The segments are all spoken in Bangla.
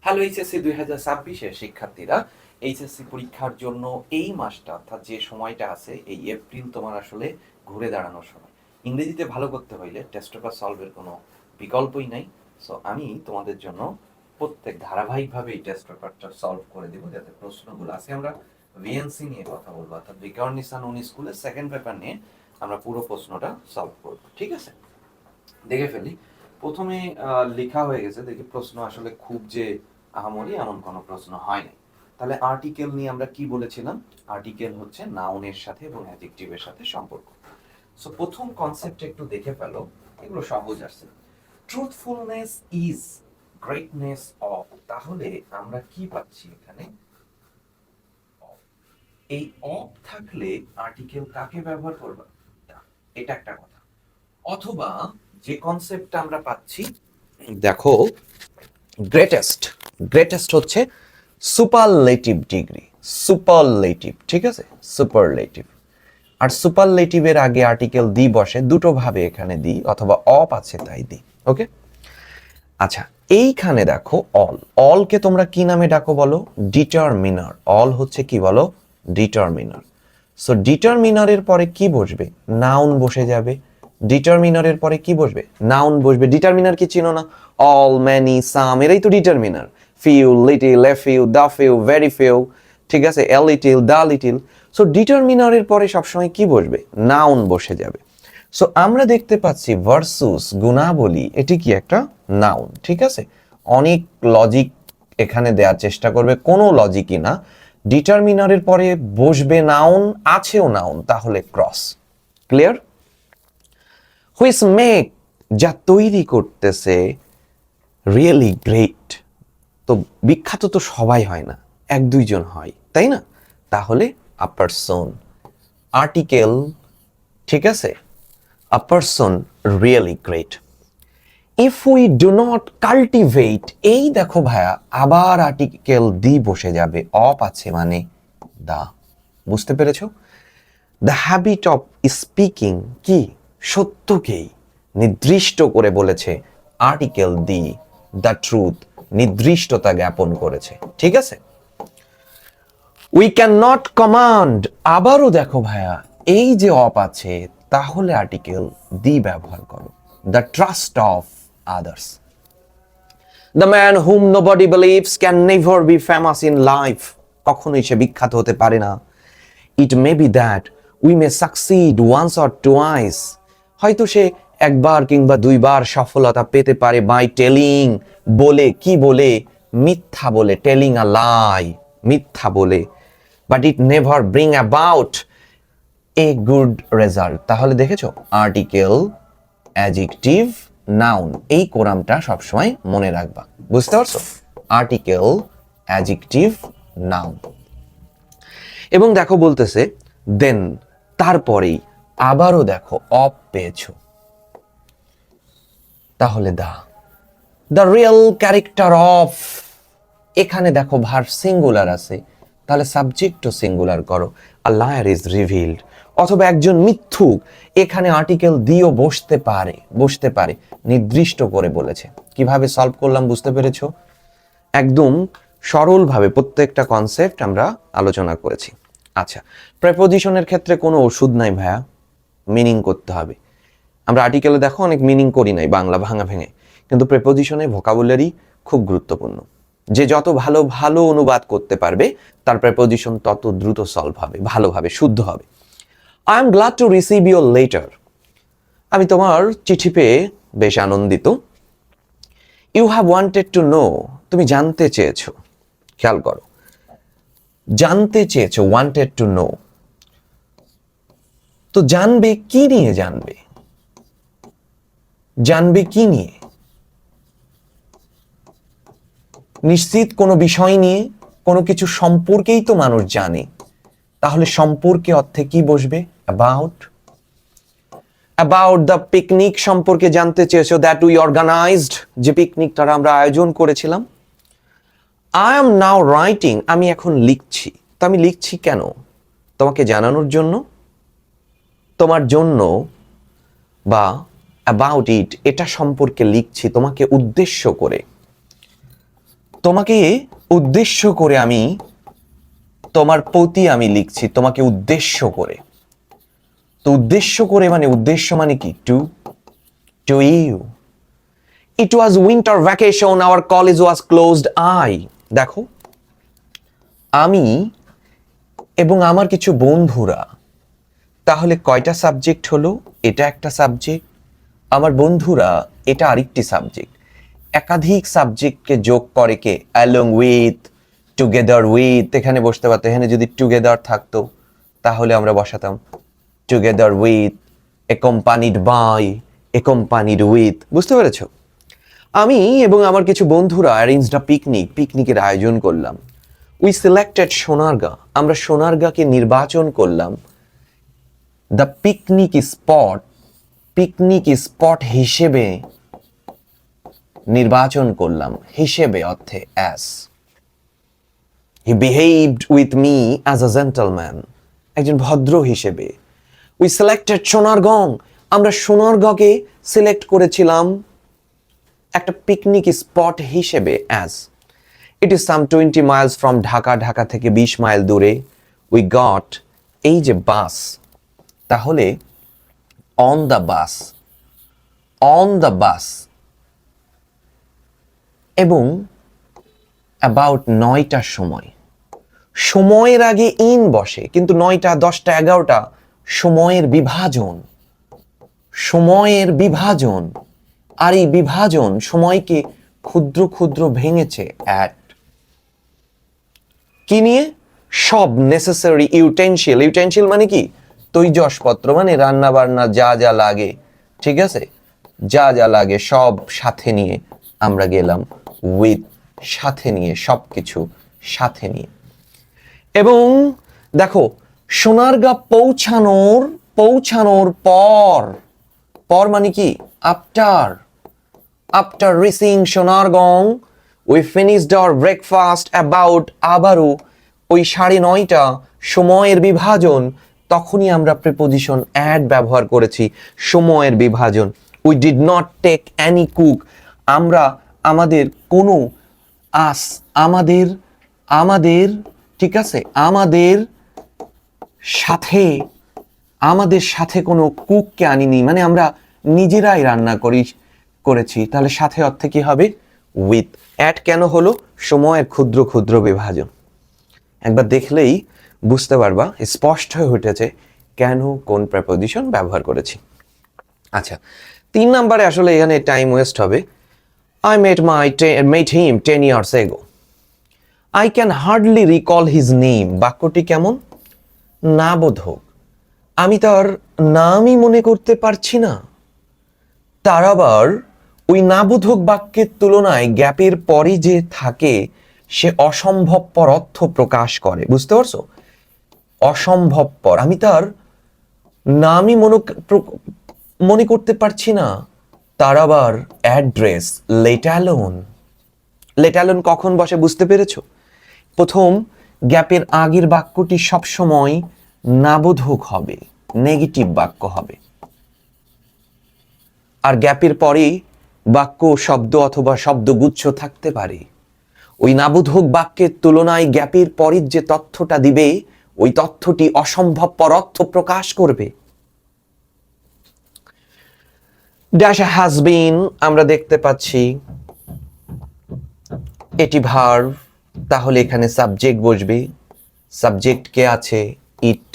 হ্যালো এইচএসসি 2026-এর শিক্ষার্থীরা, এইচএসসি পরীক্ষার জন্য এই মাসটা অর্থাৎ যে সময়টা আছে এই এপ্রিল তোমার আসলে ঘুরে দাঁড়ানোর সময়। ইংরেজিতে ভালো করতে হইলে টেস্ট পেপার সলভের কোনো বিকল্পই নাই। সো আমি তোমাদের জন্য প্রত্যেক ধারাবাহিকভাবে এই টেস্ট পেপারটা সলভ করে দেবো, যাতে প্রশ্নগুলো আজকে আমরা ভিএনসি নিয়ে কথা বলবো, অর্থাৎ রিকগনিশন অন স্কুলের সেকেন্ড পেপার নিয়ে আমরা পুরো প্রশ্নটা সলভ করবো। ঠিক আছে, দেখে ফেলি। প্রথমে লেখা হয়ে গেছে, দেখি প্রশ্ন আসলে খুব যে আহামরি এমন কোনো প্রশ্ন হয় নাই। তাহলে আর্টিকেল নিয়ে আমরা কি বলেছিলাম? আর্টিকেল হচ্ছে নাউনের সাথে এবং অ্যাডজেক্টিভের সাথে সম্পর্ক। সো প্রথম কনসেপ্ট একটু দেখে ফেলো, এগুলো সহজ আসছে। ট্রুথফুলনেস ইজ গ্রেটনেস অফ, তাহলে আমরা কি পাচ্ছি এখানে? of। এই অফ থাকলে আর্টিকেল কাকে ব্যবহার করবা? এটা একটা কথা। অথবা যে কনসেপ্টটা আমরা পাচ্ছি, দেখো, গ্রেটেস্ট, গ্রেটেস্ট হচ্ছে সুপারলেটিভ ডিগ্রি, সুপারলেটিভ, ঠিক আছে, সুপারলেটিভ। আর সুপারলেটিভের আগে আর্টিকেল দি বসে, দুটো ভাবে এখানে দি অথবা অপ আছে তাই দি। ওকে, আচ্ছা, এইখানে দেখো অল, অলকে তোমরা কি নামে ডাকো বলো? ডিটারমিনার। অল হচ্ছে কি বলো? ডিটারমিনার। সো ডিটারমিনারের পরে কি বসবে? নাউন বসে যাবে। ডিটারমিনারের পরে কি বসবে? নাউন বসবে। ডিটারমিনার কি চিনো না? অল, ম্যানি, সাম, এরাই তো determiner. Few, little, a few, the few, very few, ঠিক আছে, a little, the little. So ডিটারমিনারের পরে সবসময় কি বসবে? নাউন বসে যাবে। সো আমরা দেখতে পাচ্ছি ভার্সুস, গুণাবলী, এটি কি একটা নাউন, ঠিক আছে। অনেক লজিক এখানে দেওয়ার চেষ্টা করবে, কোনো লজিকই না। ডিটারমিনারের পরে বসবে নাউন, আছেও নাউন, তাহলে ক্রস। ক্লিয়ার? হুইচ মেক, যা তৈরি করতেছে, রিয়েলি গ্রেট, তো বিখ্যাত তো সবাই হয় না, এক দুইজন হয়, তাই না? তাহলে আ পারসন, আর্টিকেল, ঠিক আছে, আ person really great. If we do not cultivate, এই দেখো ভাইয়া আবার আর্টিকেল দি বসে যাবে, অপ আছে মানে দা। বুঝতে পেরেছো? দ্য হ্যাবিট অফ স্পিকিং, কি? সত্যকেই নির্দিষ্ট করে বলেছে আর্টিকেল দি। দ্য ট্রুথ, নির্দিষ্টতা জ্ঞাপন করেছে, ঠিক আছে। উই ক্যান নট কমান্ড, আবারও দেখো ভাইয়া এই যে অপ আছে, তাহলে আর্টিকেল দি ব্যবহার করো। The trust of others, the man whom nobody believes can never be famous in life, কখনোই সে বিখ্যাত হতে পারে না। It may be that we may succeed once or twice, হয়তো সে একবার কিংবা দুইবার সফলতা পেতে পারে বাই টেলিং, বলে, কি বলে? মিথ্যা বলে, টেলিং আ লাই, মিথ্যা বলে। But it never bring about a good result, তাহলে দেখেছো আর্টিকেল, অ্যাডজেক্টিভ, নাউন, এই কোরামটা সবসময় মনে রাখবা। বুঝতে পারছো? Article, adjective, noun. এবং দেখো বলতেছে দেন, তারপরেই আবারও দেখো অপ পেয়েছো, তাহলে দা, দ্য রিয়েল ক্যারেক্টার অফ, এখানে দেখো ভার্ব সিঙ্গুলার আছে, তাহলে সাবজেক্টও সিঙ্গুলার করো। আ লায়ার ইজ রিভিলড, অথবা একজন মিথ্যুক, এখানে আর্টিকেল দিও বসতে পারে, বসতে পারে, নির্দিষ্ট করে বলেছে। কিভাবে সলভ করলাম বুঝতে পেরেছো? একদম সরলভাবে প্রত্যেকটা কনসেপ্ট আমরা আলোচনা করেছি। আচ্ছা, প্রেপোজিশনের ক্ষেত্রে কোনো ওষুধ নাই ভাইয়া, মিনিং করতে হবে। আমরা আর্টিকেলে দেখো অনেক মিনিং করি নাই বাংলা ভাঙা ভেঙে, কিন্তু প্রেপোজিশনে ভোকাবুলারি খুব গুরুত্বপূর্ণ। যে যত ভালো ভালো অনুবাদ করতে পারবে, তার প্রেপোজিশন তত দ্রুত সলভ হবে, ভালোভাবে, শুদ্ধ হবে। I am glad to receive your letter, আমি তোমার চিঠি পেয়ে বেশ আনন্দিত। You have wanted to know, তুমি জানতে চেয়েছো। খেয়াল করো, জানতে চেয়েছো, ওয়ান্টেড টু নো, তো জানবে কি নিয়ে? জানবে, জানবে কি নিয়ে? নিশ্চিত কোনো বিষয় নিয়ে, কোনো কিছু সম্পর্কেই তো মানুষ জানে, তাহলে সম্পর্কে অর্থে কি বসবে? অ্যাবাউট। অ্যাবাউট দ্য পিকনিক, সম্পর্কে জানতে চেয়েছো, দ্যাট উই অর্গানাইজড, যে পিকনিকটা আমরা আয়োজন করেছিলাম। আই এম নাও রাইটিং, আমি এখন লিখছি, তো আমি লিখছি কেন? তোমাকে জানানোর জন্য, তোমার জন্য, বা অ্যাবাউট ইট, এটা সম্পর্কে লিখছি তোমাকে উদ্দেশ্য করে। তোমাকে উদ্দেশ্য করে আমি, তোমার প্রতি আমি লিখছি, তোমাকে উদ্দেশ্য করে। তো উদ্দেশ্য করে মানে, উদ্দেশ্য মানে কি? To you. It was winter vacation, our college was closed. দেখো, আমি এবং আমার কিছু বন্ধুরা, তাহলে কয়টা সাবজেক্ট হলো? এটা একটা সাবজেক্ট, আমার বন্ধুরা এটা আরেকটি সাবজেক্ট। একাধিক সাবজেক্টকে যোগ করে কে? Along with, together with. এখানে বসতে পারতো, এখানে যদি টুগেদার থাকতো তাহলে আমরা বসাতাম together with, accompanied by, accompanied with. বুঝতে পেরেছো? আমি এবং আমার কিছু বন্ধুরা অ্যারেঞ্জড আ পিকনিকের আয়োজন করলাম। উই সিলেক্টেড সোনারগাঁ, আমরা সোনারগাঁকে নির্বাচন করলাম দ্য পিকনিক স্পট হিসেবে নির্বাচন করলাম। হিসেবে অর্থে as. He behaved with me as a gentleman, একজন ভদ্র হিসেবে। উই সিলেক্টেড সোনারগাঁ, আমরা সোনারগাঁকে সিলেক্ট করেছিলাম একটা পিকনিক স্পট হিসেবে as. It is some 20 Miles from Dhaka, Dhaka থেকে 20 মাইল দূরে। উই গট, এই যে বাস, তাহলে অন দ্য বাস এবং অ্যাবাউট 9টার সময়। সময়ের আগে ইন বসে, কিন্তু 9টা, 10টা, 11টা সময়ের বিভাজন। আর এই বিভাজন সময়কে ক্ষুদ্র ক্ষুদ্র ভেঙেছে অ্যাট। কি নিয়ে? সব নেসেসারি ইউটেনশিল মানে কি? তৈজসপত্র, মানে রান্না বান্না যা যা লাগে, ঠিক আছে, যা যা লাগে সব সাথে নিয়ে আমরা গেলাম। উইথ, সাথে নিয়ে, সবকিছু সাথে নিয়ে। এবং দেখো, সোনারগাঁ পৌঁছানোর পর মানে কি? After reaching Sonargaon we finished our breakfast about, আবারও ওই 9:30 সময়ের বিভাজন, তখনই আমরা প্রিপোজিশন অ্যাট ব্যবহার করেছি। সময়ের বিভাজন। We did not take any cook, আমরা আমাদের কোনো আমাদের ঠিক আছে, আমাদের সাথে কোনো কুককে আনিনি, মানে আমরা নিজেরাই রান্না করেছি। তাহলে সাথে অর্থে কি হবে? উইথ। অ্যাট কেন হলো? সময়ের ক্ষুদ্র ক্ষুদ্র বিভাজন। একবার দেখলেই বুঝতে পারবা, স্পষ্ট হয়ে উঠেছে কেন কোন প্রেপোজিশন ব্যবহার করেছি। আচ্ছা, 3 নম্বরে আসলে এখানে টাইম ওয়েস্ট হবে। I met him 10 years ago. I can hardly recall his name. বাক্যটি কেমন? নাবোধক। আমি তার নামই মনে করতে পারছি না। তার আবার ওই নাবোধক বাক্যের তুলনায় গ্যাপের পরে যে থাকে সে অসম্ভবপর অর্থ প্রকাশ করে। বুঝতে পারছো? অসম্ভবপর। আমি তার নামই মনে করতে পারছি না। তার আবার অ্যাড্রেস, লেট অ্যালোন কখন বসে? বুঝতে পেরেছো? প্রথম গ্যাপের আগের বাক্যটি সবসময় নাবোধক হবে, নেগেটিভ বাক্য হবে। আর গ্যাপের পরে বাক্য, শব্দ অথবা শব্দগুচ্ছ থাকতে পারে। ওই নাবোধক বাক্যের তুলনায় গ্যাপের পরের যে তথ্যটা দিবে, ওই তথ্যটি অসম্ভবপর অর্থ প্রকাশ করবে। ড্যাশ হ্যাজ বিন, আমরা দেখতে পাচ্ছি এটি ভার্ব, তাহলে এখানে সাবজেক্ট বসবে। সাবজেক্ট কে আছে? It.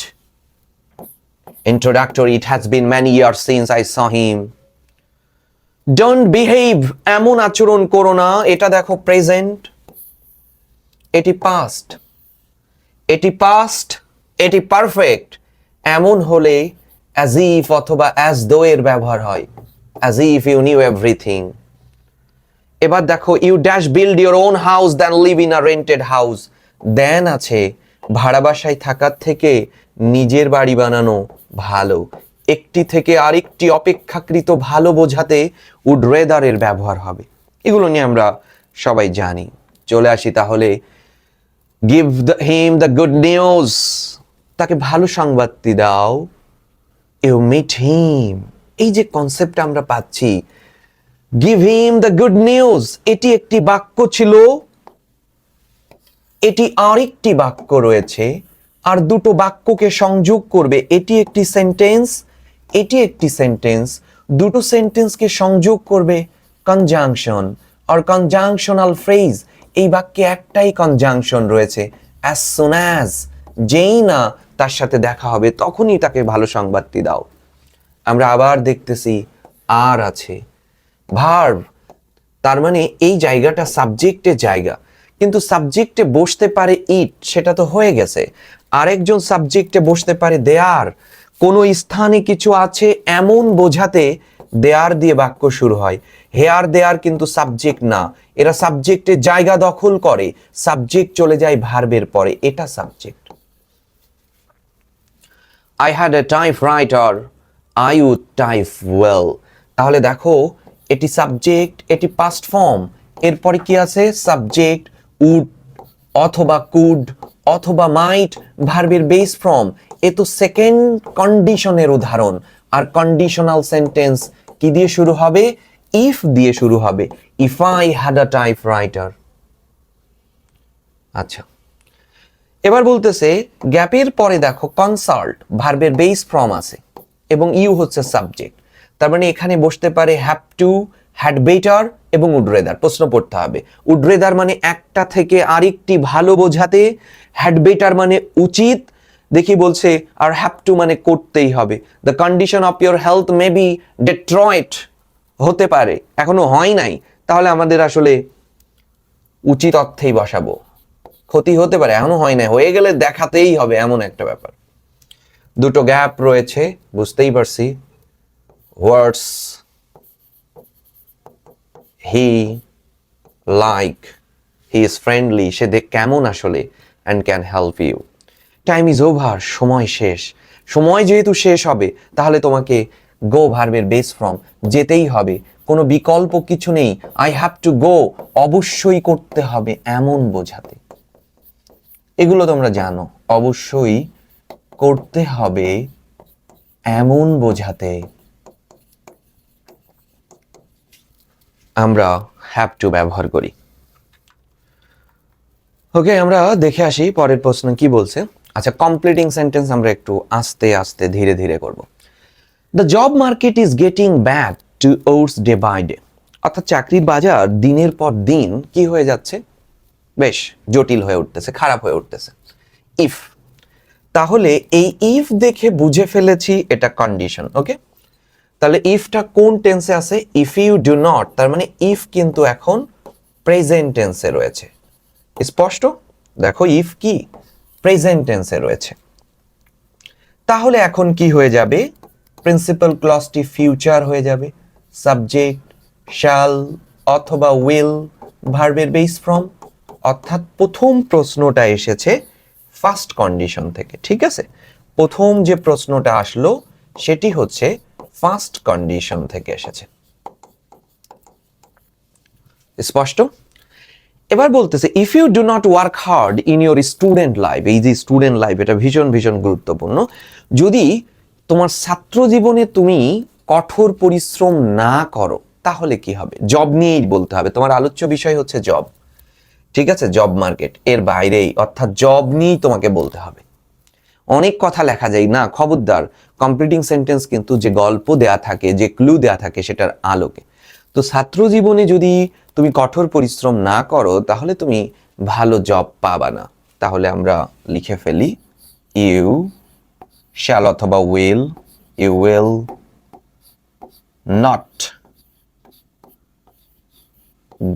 Introductory, it has been many years since I saw him. Don't behave, এমন আচরণ করো না, এটা দেখো প্রেজেন্ট, এটি পাস্ট, এটি পারফেক্ট। এমন হলে অ্যাজ ইফ অথবা অ্যাজ দো এর ব্যবহার হয়। As if you knew everything. এবার দেখো, you dash build your own house than live in a rented house. Then আছে, ভাড়া বাসায় থাকার থেকে নিজের বাড়ি বানানো ভালো। একটি থেকে আরেকটি অপেক্ষাকৃত ভালো বোঝাতে উড রেদার এর ব্যবহার হবে। এগুলো নিয়ে আমরা সবাই জানি। চলে আসি তাহলে, give him the good news, তাকে ভালো সংবাদটি দাও। ইউ মিট হিম, এই যে কনসেপ্ট আমরা পাচ্ছি, give him the good news, এটি একটি বাক্য ছিল এটি আরেকটি বাক্য রয়েছে, আর দুটো বাক্যকে সংযোগ করবে, এটি একটি সেন্টেন্স, এটি একটি সেন্টেন্স, দুটো সেন্টেন্সকে সংযোগ করবে কনজাংশন আর কনজাংশনাল ফ্রেজ। এই বাক্যে একটাই কনজাংশন রয়েছে, অ্যাজ সুন অ্যাজ, যেই না তার সাথে দেখা হবে তখনই তাকে ভালো সংবাদটি দাও। আমরা আবার দেখতেছি আর আছে ভার্ব, তার মানে এই জায়গাটা সাবজেক্টের জায়গা, কিন্তু সাবজেক্টে বসতে পারে ইট, সেটা তো হয়ে গেছে। আরেকজন সাবজেক্টে বসতে পারে দেয়ার, কোনো স্থানে কিছু আছে এমন বোঝাতে দেয়ার দিয়ে বাক্য শুরু হয়। হেয়ার দেয়ার কিন্তু সাবজেক্ট না, এরা সাবজেক্টের জায়গা দখল করে, সাবজেক্ট চলে যায় ভার্বের পরে, এটা subject. I had a typewriter, I would type well। তাহলে দেখো এটি সাবজেক্ট, এটি পাস্ট ফর্ম, এরপরে কি আছে সাবজেক্ট, উড অথবা কুড অথবা মাইট, ভার্বের বেস ফর্ম। এ তো সেকেন্ড কন্ডিশনের উদাহরণ। আর কন্ডিশনাল সেন্টেন্স কি দিয়ে শুরু হবে? ইফ দিয়ে শুরু হবে, if I had a typewriter. আচ্ছা, এবার বলতেছে গ্যাপের পরে দেখো কনসাল্ট, ভার্বের বেস ফর্ম আছে এবং ইউ হচ্ছে সাবজেক্ট, তার মানে এখানে বসতে পারে হ্যাভ টু, হ্যাড বেটার এবং উড রেদার। প্রশ্ন পড়তে হবে, উড রেদার মানে একটা থেকে আরেকটি ভালো বোঝাতে, হ্যাড বেটার মানে উচিত, দেখি বলছে, আর হ্যাভ টু মানে করতেই হবে। The condition of your health may be Detroit, হতে পারে, এখনো হয় নাই, তাহলে আমাদের আসলে উচিত অর্থেই বসাবো, ক্ষতি হতে পারে, এখনো হয় না, হয়ে গেলে দেখাতেই হবে, এমন একটা ব্যাপার। দুটো গ্যাপ রয়েছে, বুঝতেই পারছি। Words he like, he is friendly, সে দেখ কেমন আসলে, and can help you. Time is over, সময় শেষ। সময় যেহেতু শেষ হবে তাহলে তোমাকে গো ভার্বের বেস ফর্ম, যেতেই হবে, কোনো বিকল্প কিছু নেই। আই হ্যাভ টু গো, অবশ্যই করতে হবে এমন বোঝাতে। এগুলো তোমরা জানো, অবশ্যই করতে হবে এমন বোঝাতে আমরা হ্যাভ টু ব্যবহার করি। ওকে, আমরা দেখে আসি পরের প্রশ্ন কি বলছে। আচ্ছা, কমপ্লিটিং সেন্টেন্স আমরা একটু আস্তে আস্তে ধীরে ধীরে করব। The job market is getting bad towards day by day, অর্থাৎ চাকরির বাজার দিনের পর দিন কি হয়ে যাচ্ছে, বেশ জটিল হয়ে উঠতেছে, খারাপ হয়ে উঠতেছে। ইফ, তাহলে এই ইফ দেখে বুঝে ফেলেছি এটা কন্ডিশন। ওকে, তাহলে ইফটা কোন টেন্সে আছে? ইফ ইউ ডু নট, তার মানে ইফ কিন্তু এখন প্রেজেন্ট টেন্সে রয়েছে। স্পষ্ট দেখো, ইফ কি প্রেজেন্ট টেন্সে রয়েছে। তাহলে এখন কি হয়ে যাবে? প্রিন্সিপাল ক্লজটি ফিউচার হয়ে যাবে, সাবজেক্ট শ্যাল অথবা উইল, ভার্বের বেস ফর্ম। অর্থাৎ প্রথম প্রশ্নটা এসেছে ফার্স্ট কন্ডিশন থেকে, ঠিক আছে? প্রথম যে প্রশ্নটা আসলো সেটি হচ্ছে ফার্স্ট কন্ডিশন থেকে এসেছে। স্পষ্ট? এবার বলতেছে if you do not work hard in your student life, এই যে স্টুডেন্ট লাইফ, এটা ভীষণ ভীষণ গুরুত্বপূর্ণ। যদি তোমার ছাত্র জীবনে তুমি কঠোর পরিশ্রম না করো তাহলে কি হবে? জব নিয়েই বলতে হবে, তোমার আলোচ্য বিষয় হচ্ছে জব, ঠিক আছে? জব মার্কেট, এর বাইরেই, অর্থাৎ জব নিয়েই তোমাকে বলতে হবে। অনেক কথা লেখা যায় না, খবরদার। কমপ্লিটিং সেন্টেন্স কিন্তু যে গল্প দেয়া থাকে, যে ক্লু দেয়া থাকে সেটার আলোকে। তো ছাত্র জীবনে যদি তুমি কঠোর পরিশ্রম না করো তাহলে তুমি ভালো জব পাবা না। তাহলে আমরা লিখে ফেলি ইউ শ্যাল অথবা will, you will not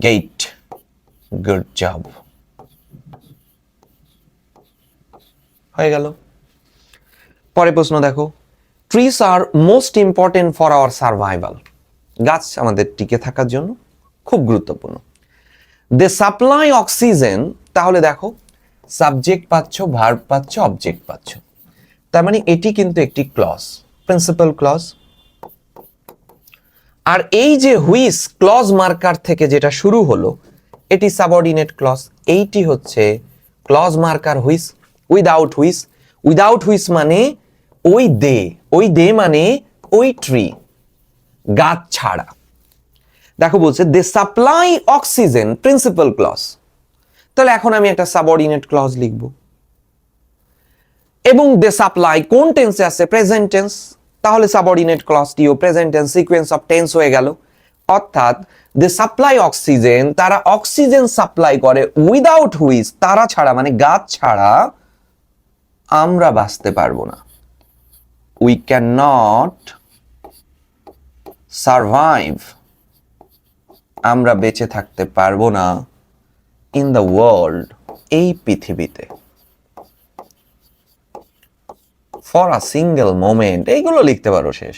get good job. হয়ে গেল। পরে প্রশ্ন দেখো, trees are most important for our survival, গাছ আমাদের টিকে থাকার জন্য খুব গুরুত্বপূর্ণ। দে সাপ্লাই অক্সিজেন, তাহলে দেখো সাবজেক্ট পাচ্ছ, ভার্ব পাচ্ছ, অবজেক্ট পাচ্ছ, তার মানে এটি কিন্তু একটি ক্লজ, প্রিন্সিপাল ক্লজ। আর এই যে হুইস ক্লজ মার্কার থেকে যেটা শুরু হলো এটি সাবঅর্ডিনেট ক্লজ, এইটি হচ্ছে ক্লজ মার্কার হুইস। উইদাউট হুইস, উইদাউট হুইস মানে ওই দে, ওই দে মানে ওই ট্রি, গাছ ছাড়া। দেখো বলছে দে সাপ্লাই অক্সিজেন, প্রিন্সিপাল ক্লজ, তাহলে এখন আমি একটা সাবঅর্ডিনেট ক্লজ লিখব, এবং দে সাপ্লাই কোন টেন্সে আছে? Present tense. তাহলে সাবঅর্ডিনেট ক্লজটিও present tense, sequence of tense হয়ে গেল। অর্থাৎ দে সাপ্লাই অক্সিজেন, তারা অক্সিজেন সাপ্লাই করে, উইদাউট হুইচ, তারা ছাড়া মানে গাছ ছাড়া আমরা বাঁচতে পারবো না। উই ক্যান নট সারভাইভ, আমরা বেঁচে থাকতে পারবো না, ইন দ্য ওয়ার্ল্ড, এই পৃথিবীতে, ফর আ সিঙ্গেল মোমেন্ট, এইগুলো লিখতে পারো শেষ,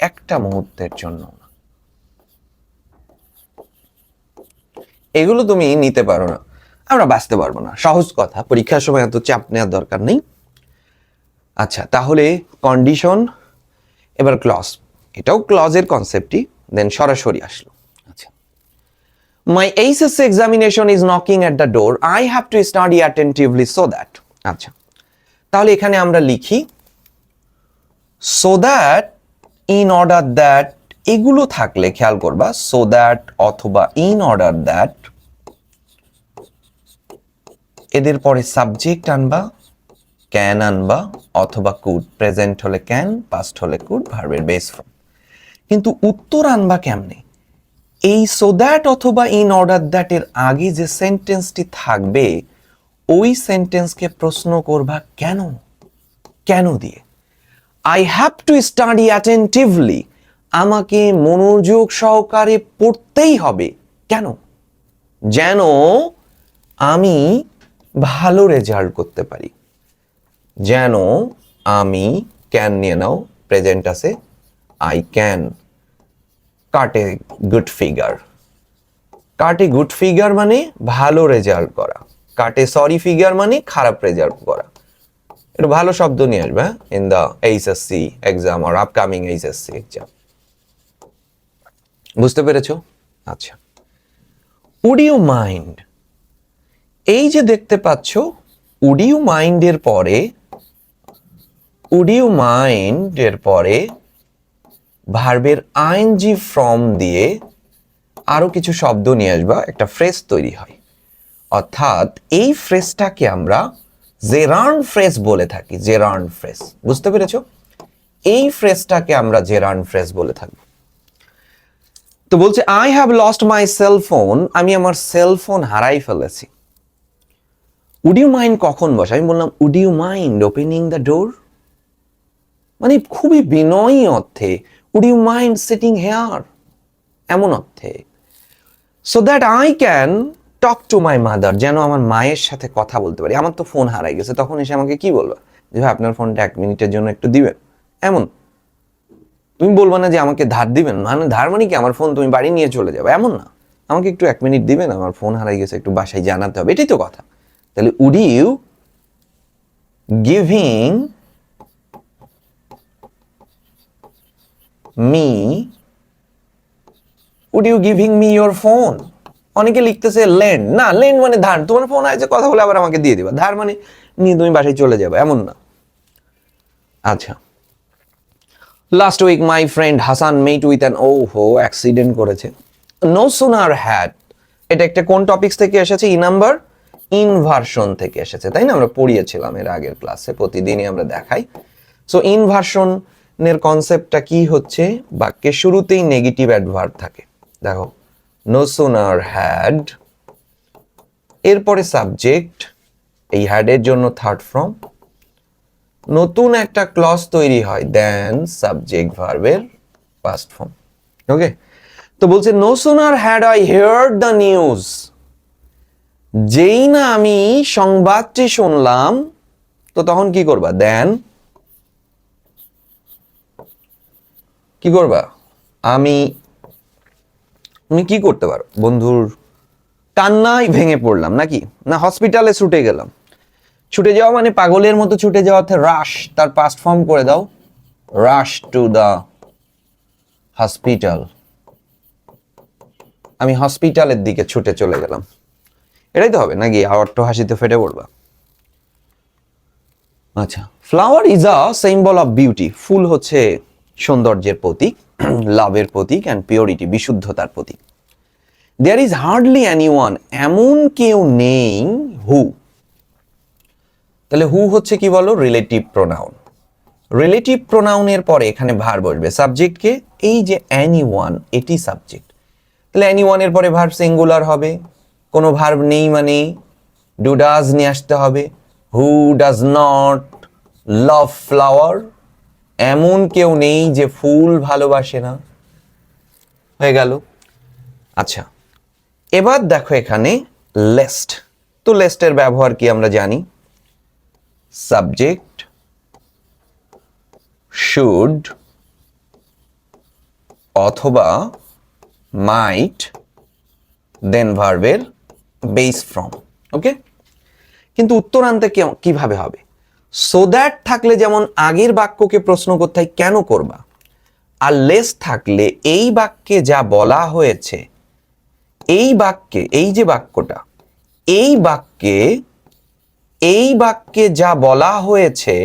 একটা মুহূর্তের জন্য। এগুলো তুমি নিতে পারো না, আমরা বাঁচতে পারবো না, সহজ কথা, পরীক্ষার সময় এত চাপ নেওয়ার দরকার নেই। আচ্ছা, তাহলে কন্ডিশন, এবার ক্লজ, এটাও ক্লজের কনসেপ্টই, দেন সরাসরি আসলো। আচ্ছা, my HSC examination is knocking at the door, I have to study attentively so that. আচ্ছা, তাহলে এখানে আমরা লিখি so that, in order that, এগুলো থাকলে খেয়াল করবা, সো দ্যাট অথবা ইন অর্ডার দ্যাট, এদের পরে সাবজেক্ট আনবা, ক্যান আনবা অথবা কুড, প্রেজেন্ট হলে ক্যান, পাস্ট হলে কুড, ভার্বের বেস ফর্ম। কিন্তু উত্তর আনবা কেমনে? এই সো দ্যাট অথবা ইন অর্ডার দ্যাট এর আগে যে সেন্টেন্সটি থাকবে, ওই সেন্টেন্সকে প্রশ্ন করবা কেন, কেন দিয়ে। I have to study attentively, আমাকে মনোযোগ সহকারে পড়তেই হবে, কেন? যেন আমি ভালো রেজাল্ট করতে পারি, যেন আমি, ক্যান নিয়ে নাও, প্রেজেন্ট আছে, I can cut a good figure, cut a good figure মানে ভালো রেজাল্ট করা, কাট এ সরি ফিগার মানে খারাপ রেজাল্ট করা। এটা ভালো শব্দ নিয়ে আসবে ইন দ্য এইচএসসি এক্সাম আর আপকামিং এইচএসসি এক্সাম। বুঝতে পেরেছো? আচ্ছা, উড ইউ মাইন্ড, এই যে দেখতে পাচ্ছ উড ইউ মাইন্ড এর পরে, উড ইউ মাইন্ড এর পরে ভার্বের আইএনজি ফর্ম দিয়ে আরো কিছু শব্দ নিয়ে আসবা, একটা ফ্রেজ তৈরি হয়। অর্থাৎ এই ফ্রেজটাকে আমরা জেরান্ড ফ্রেজ বলে থাকি, জেরান্ড ফ্রেজ। বুঝতে পেরেছো? এই ফ্রেজটাকে আমরা জেরান্ড ফ্রেজ বলে থাকি। তো বলছে I have lost my cell phone, আমি আমার সেল ফোন হারাই ফেলেছি। উড ইউ মাইন্ড কখন বসে? আমি বললাম would you mind opening the door, মানে খুবই বিনয়ী অর্থে, would you mind sitting here, এমন অর্থে। So that I can talk to my mother, যেন আমার মায়ের সাথে কথা বলতে পারি। আমার তো ফোন হারাই গেছে, তখন এসে আমাকে কি বলবা? যে ভাই আপনার ফোনটা 1 মিনিটের জন্য একটু দিবেন, এমন। তুমি বলবা না যে আমাকে ধার দিবেন, মানে ধার মানে কি আমার ফোন তুমি বাড়ি নিয়ে চলে যাবে, এমন না। আমাকে একটু 1 মিনিট দিবেন, আমার ফোন হারাই গেছে, একটু বাসায় জানাতে হবে, এটাই তো কথা। তাহলে would you giving me, would you giving me your phone. অনেকে লিখতেছে লেন্ড, না, লেন্ড মানে ধার, তোমার ফোন আছে কথা বলে আবার আমাকে দিয়ে দিবা। ধার মানে নিয়ে তুমি বাসায় চলে যাবে, এমন না। আচ্ছা, last week my friend Hasan met with an accident করেছে। নো সুনার হ্যাড, এটা একটা কোন টপিকস থেকে এসেছে? নাম্বার ইনভার্সন থেকে এসেছে, তাই না? আমরা পড়িয়েছিলাম এর আগের ক্লাসে, প্রতিদিনই আমরা দেখাই। সো ইনভার্সনের কনসেপ্টটা কি হচ্ছে? বাক্যের শুরুতেই নেগেটিভ অ্যাডভার্ব থাকে। দেখো, নো সুনার হ্যাড, এরপরে সাবজেক্ট, এই হ্যাডের জন্য থার্ড ফর্ম, নতুন একটা ক্লজ তৈরি হয়, দেন সাবজেক্ট ভার্বের পাস্ট ফর্ম। ওকে, তো বলছে no sooner had I heard the news, যেই না আমি সংবাদটি শুনলাম, তো তখন কি করবা? দেন কি করবা? আমি কি করতে পারো? বন্ধুর কান্নায় ভেঙে পড়লাম, নাকি না হসপিটালে ছুটে গেলাম। ছুটে যাওয়া মানে পাগলের মতো ছুটে যাওয়া, রাশ, তার পাস্ট ফর্ম করে দাও, রাশ টু দা হসপিটাল, আমি হসপিটালের দিকে ছুটে চলে গেলাম। এটাই তো হবে নাকি? অট্ট হাসিতে ফেটে পড়বা। আচ্ছা, flower is a symbol of beauty, ফুল হচ্ছে সৌন্দর্যের প্রতীক, লাভের প্রতীক, অ্যান্ড পিওরিটি, বিশুদ্ধতার প্রতীক। দেয়ার ইজ হার্ডলি এনিওয়ান, এমন কেউ নেই, হু। তাহলে হু হচ্ছে কি বলো, রিলেটিভ প্রোনাউন। রিলেটিভ প্রোনাউনের পরে এখানে ভার্ব বসবে, সাবজেক্টকে এই যে এনিওয়ান, এটি সাবজেক্ট। তাহলে এনিওয়ানের পরে ভার্ব সিঙ্গুলার হবে, কোনো ভার্ব নেই মানে ডু ডাজ নিয়ে আসতে হবে। Who does not love flower, এমন কেউ নেই যে ফুল ভালোবাসে না। হয়ে গেল। আচ্ছা, এবার দেখো এখানে লেস্ট। তো লেস্টের ব্যবহার কি আমরা জানি, সাবজেক্ট শুড অথবা মাইট দেন ভার্বের বেস ফ্রম। ওকে, কিন্তু উত্তরান্তে কিভাবে হবে? সো দ্যাট থাকলে যেমন আগের বাক্যকে প্রশ্ন করতে হয় কেন করবা, আর লেস থাকলে এই বাক্যে যা বলা হয়েছে, এই বাক্যে, এই যে বাক্যটা, এই বাক্যে যা বলা হয়েছে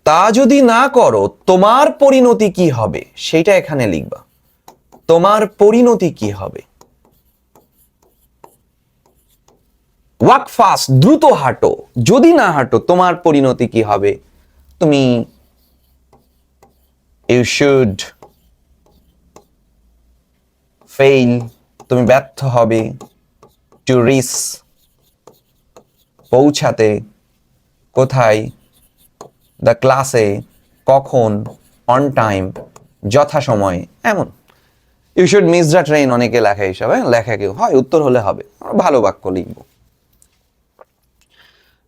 তা যদি না করো তোমার পরিণতি কি হবে, সেটা এখানে লিখবা। তোমার পরিণতি কি হবে? ওয়াক ফাস্ট, দ্রুত হাঁটো। যদি না হাঁটো তোমার পরিণতি কি হবে? তুমি ইউ শুড ফেইল, তুমি ব্যর্থ হবে। টু রিচ, পৌঁছাতে। কোথায়? দ্য ক্লাসে, কখন? অন টাইম, যথাসময়ে। এমন you should miss the train, অনেকে লেখা হিসাবে লেখা কেউ হয়, উত্তর হলে হবে। ভালো বাক্য লিখব।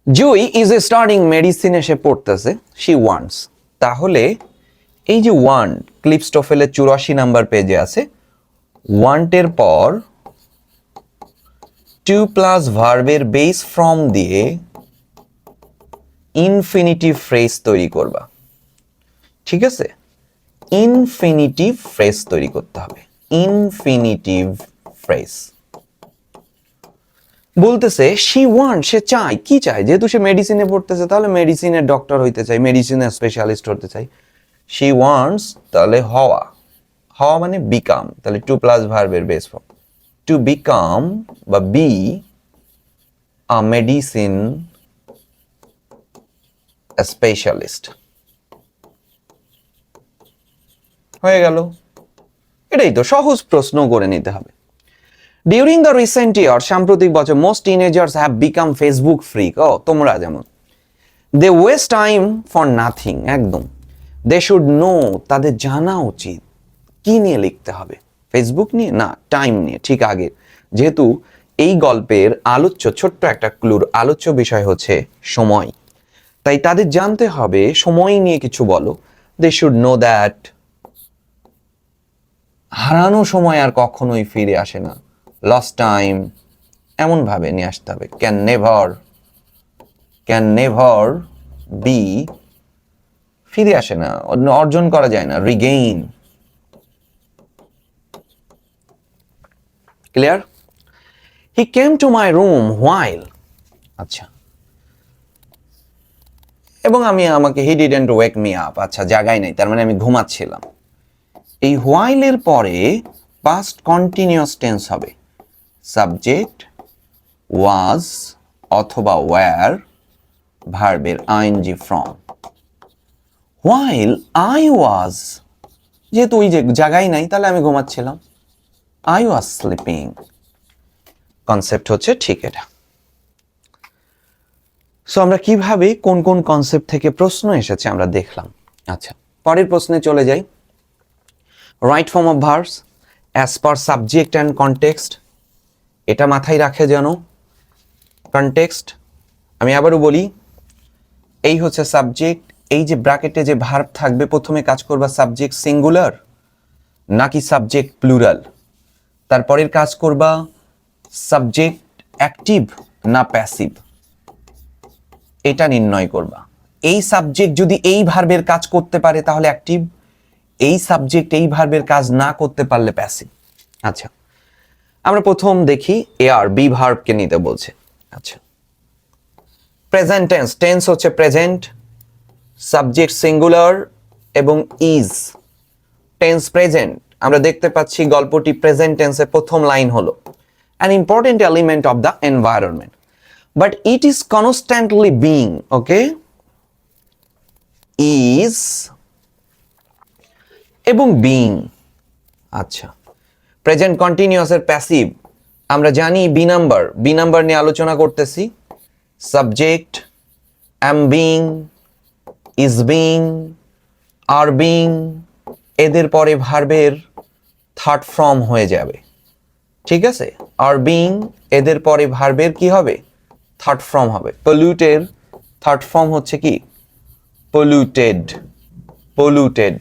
জুই ইজ এ স্টার্টিং মেডিসিনে সে পড়তেছে, শি ওয়ান্টস। তাহলে এই যে ওয়ান্ট, ক্লিপস্টোফেলের 84 নাম্বার পেজে আছে, ওয়ান্টের পর টু প্লাস ভার্বের বেস ফ্রম দিয়ে ইনফিনিটিভ ফ্রেজ তৈরি করবা। ঠিক আছে, ইনফিনিটিভ ফ্রেজ তৈরি করতে হবে। ইনফিনিটিভ ফ্রেজ বলতেছে শি ওয়ান্ট, সে চায়। কি চায়? যেহেতু সে মেডিসিনে পড়তেছে, তাহলে মেডিসিনের ডক্টর হইতে চাই, মেডিসিনের স্পেশালিস্ট হতে চাই। শি ওয়ান্টস, তাহলে হওয়া, হওয়া মানে বিকাম, তাহলে টু প্লাস ভার্বের বেস ফর্ম টু বিকাম বা বি আ মেডিসিন স্পেশালিস্ট। হয়ে গেল। এটাই তো, সহজ প্রশ্ন করে নিতে হবে। ডিউরিং দ্য রিসেন্ট ইয়ার, সাম্প্রতিক বছর, most teenagers have become Facebook freak. ও তোমরা যেমন, they waste time for nothing, একদম। দে শুড নো, তাদের জানা উচিত। কি নিয়ে লিখতে হবে? ফেসবুক নিয়ে না, টাইম নিয়ে, ঠিক আগে। যেহেতু এই গল্পের আলোচ্য, ছোট্ট একটা ক্লুর আলোচ্য বিষয় হচ্ছে সময়, তাই তাদের জানতে হবে সময় নিয়ে কিছু বলো। দে শুড নো দ্যাট হারানো সময় আর কখনোই ফিরে আসে না, লস্ট টাইম, এমন ভাবে নিয়ে আসতে হবে। ক্যান নেভার বি, ফিরে আসে না, অর্জন করা যায় না, Regain. Clear? He came to my room while, আচ্ছা, এবং আমাকে হি ডিডন্ট ওয়েক মি আপ, আচ্ছা, জাগাই নাই, তার মানে আমি ঘুমাচ্ছিলাম। এই হোয়াইলের পরে পাস্ট কন্টিনিউয়াস টেন্স হবে, সাবজেক্ট ওয়াজ অথবা ওয়্যার, ভার্বের ING form. While I was, যেহেতু ওই যে জাগাই নাই, তাহলে আমি ঘুমাচ্ছিলাম, আই ওয়াজ স্লিপিং। কনসেপ্ট হচ্ছে ঠিক এটা। সো আমরা কিভাবে কোন কোন কনসেপ্ট থেকে প্রশ্ন এসেছে আমরা দেখলাম। আচ্ছা, পরের প্রশ্নে চলে যাই। Right form of verbs as per subject and context, এটা মাথায় রাখে যেন। কনটেক্সট, আমি আবারও বলি, এই হচ্ছে সাবজেক্ট, এই যে ব্র্যাকেটে যে ভার্ব থাকবে, প্রথমে কাজ করবা সাবজেক্ট সিঙ্গুলার নাকি সাবজেক্ট প্লুরাল, তারপরের কাজ করবা সাবজেক্ট অ্যাক্টিভ না প্যাসিভ, এটা নির্ণয় করবা। এই সাবজেক্ট যদি এই ভার্বের কাজ করতে পারে তাহলে অ্যাক্টিভ, এই সাবজেক্ট এই ভার্বের কাজ না করতে পারলে প্যাসিভ। আচ্ছা, আমরা প্রথম দেখি এআর, বি ভার্বকে নিতে বলছে। আচ্ছা, প্রেজেন্ট টেন্স, টেন্স হচ্ছে প্রেজেন্ট, সাবজেক্ট সিঙ্গুলার এবং ইজ, টেন্স প্রেজেন্ট আমরা দেখতে পাচ্ছি গল্পটি প্রেজেন্ট টেন্সে প্রথম লাইন হলো an important element of the environment but it is constantly being, okay, is এবং বিং। আচ্ছা, প্রেজেন্ট কন্টিনিউয়াস এর প্যাসিভ আমরা জানি বি নাম্বার নিয়ে আলোচনা করতেছি। Subject am being, is being, are being, এদের পরে ভার্বের থার্ড ফর্ম হয়ে যাবে, ঠিক আছে। আর বিং এদের পরে ভার্বের কি হবে, থার্ড ফর্ম হবে। পলিউটের থার্ড ফর্ম হচ্ছে কি, polluted, polluted.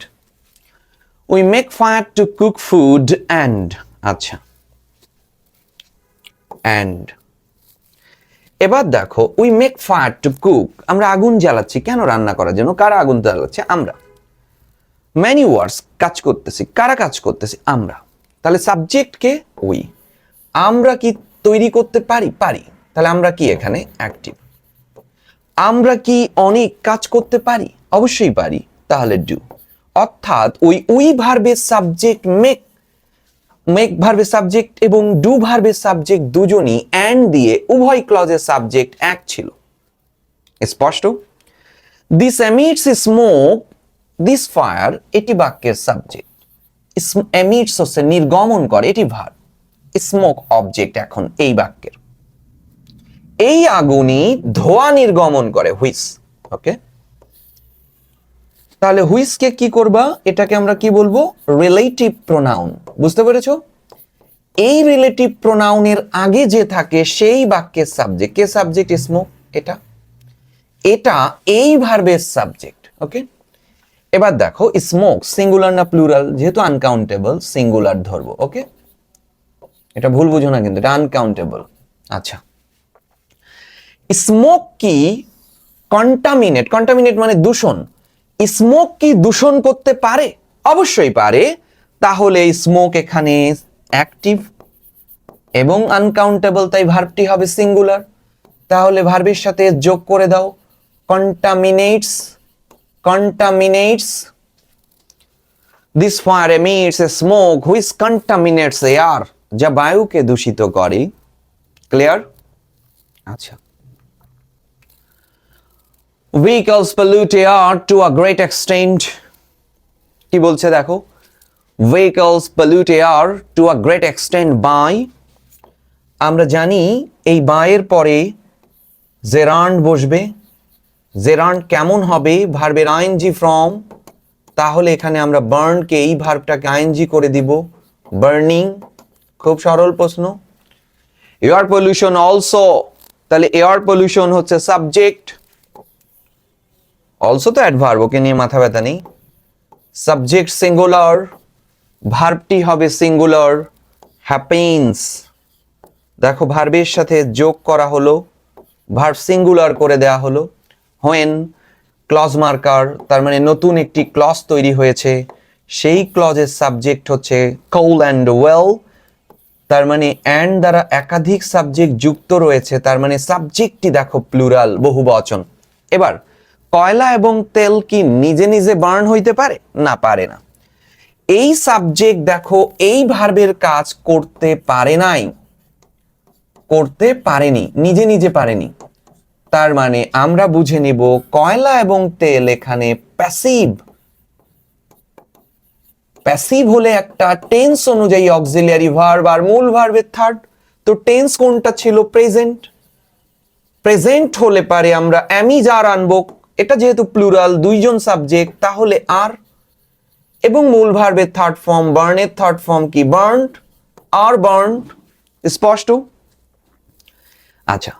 We make fire to cook food and, আচ্ছা, and এবার দেখো we make fire to cook, আমরা আগুন জ্বালাচ্ছি কেন, রান্না করার জন্য। কারা আগুন জ্বালাচ্ছে, আমরা। many words, কাজ করতেছি, কারা কাজ করতেছি, আমরা। তাহলে সাবজেক্ট কে, we। আমরা কি তৈরি করতে পারি, পারি, তাহলে আমরা কি এখানে অ্যাক্টিভ। আমরা কি অনেক কাজ করতে পারি, অবশ্যই পারি, তাহলে ডু। অর্থাৎ ওই ভার্বের সাবজেক্ট মেক ভার্বের সাবজেক্ট এবং ডু ভার্বের সাবজেক্ট দুজনই অ্যান্ড দিয়ে উভয় ক্লজের সাবজেক্ট এক ছিল, স্পষ্ট। This emits smoke, this fire, এটি বাক্যের সাবজেক্ট। এমিটস হচ্ছে নির্গমন করে, এটি ভার্ব। স্মোক অবজেক্ট এখন এই বাক্যের। এই আগুনই ধোঁয়া নির্গমন করে, হুইস, ওকে। তাহলে হুইসকে কি করবা, এটাকে আমরা কি বলবো, রিলেটিভ প্রোনাউন, বুঝতে পেরেছো। এই রিলেটিভ প্রোনাউনের আগে যে থাকে সেই বাক্যের সাবজেক্ট, কে সাবজেক্ট, স্মোক, এটা এটা এই ভার্বের সাবজেক্ট, ওকে। এবার দেখো স্মোক সিঙ্গুলার না প্লুরাল, যেহেতু আনকাউন্টেবল সিঙ্গুলার ধরবো, ওকে। এটা ভুল বুঝো না কিন্তু, এটা আনকাউন্টেবল। আচ্ছা, স্মোক কি কন্টামিনেট, কন্টামিনেট মানে দূষণ, স্মোক কি দূষণ করতে পারে, অবশ্যই পারে। তাহলে স্মোক এখানে অ্যাক্টিভ এবং আনকাউন্টেবল, তাই ভার্বটি হবে সিঙ্গুলার। তাহলে ভার্বের সাথে যোগ করে দাও, contaminates, contaminates. This fire emits a smoke which contaminates air, যা বায়ুকে দূষিত করে। ক্লিয়ার? আচ্ছা, vehicles pollute air to a great extent, কি বলছে দেখো, vehicles pollute air to a great extent by, আমরা জানি এই by এর পরে জেরান্ড বসবে। জেরান্ড কেমন হবে, ভার্বের আইএনজি ফর্ম। তাহলে এখানে আমরা বার্ন কে এই ভার্বটাকে আইএনজি করে দিব, বার্নিং। খুব সরল প্রশ্ন। এয়ার পলিউশন অলসো, তাহলে এয়ার পলিউশন হচ্ছে সাবজেক্ট, অলসো তো অ্যাডভার্ব, ওকে নিয়ে মাথা ব্যথা নেই। সাবজেক্ট সিঙ্গুলার, ভার্বটি হবে সিঙ্গুলার, হ্যাপেন্স। দেখো ভার্বের সাথে যোগ করা হলো, ভার্ব সিঙ্গুলার করে দেয়া হলো। হোয়েন ক্লজ মার্কার, তার মানে নতুন একটি ক্লজ তৈরি হয়েছে, সেই ক্লজের সাবজেক্ট হচ্ছে কোল অ্যান্ড ওয়েল, তার মানে অ্যান্ড দ্বারা একাধিক সাবজেক্ট যুক্ত রয়েছে, তার মানে সাবজেক্টটি দেখো প্লুরাল, বহুবচন। এবার কয়লা এবং তেল কি নিজে নিজে বার্ন হইতে পারে, না, পারে না। এই সাবজেক্ট দেখো এই ভার্বের কাজ করতে পারে নাই, করতে পারেনি, নিজে নিজে পারেনি। তার মানে আমরা বুঝে নিব কয়লা এবং তেল এখানে প্যাসিভ। প্যাসিভ হলে একটা টেন্স অনুযায়ী অক্সিলিয়ারি ভার্ব আর মূল ভার্বের থার্ড। তো টেন্স কোনটা ছিল, প্রেজেন্ট। প্রেজেন্ট হলে পারে আমরা অ্যামিজ আর আনবো, এটা যেহেতু প্লুরাল, দুইজন সাবজেক্ট, তাহলে আর। এবং মূল ভার্বের থার্ড ফর্ম, বার্নের থার্ড ফর্ম কি, বার্নড, আর বার্নড, স্পষ্ট। আচ্ছা,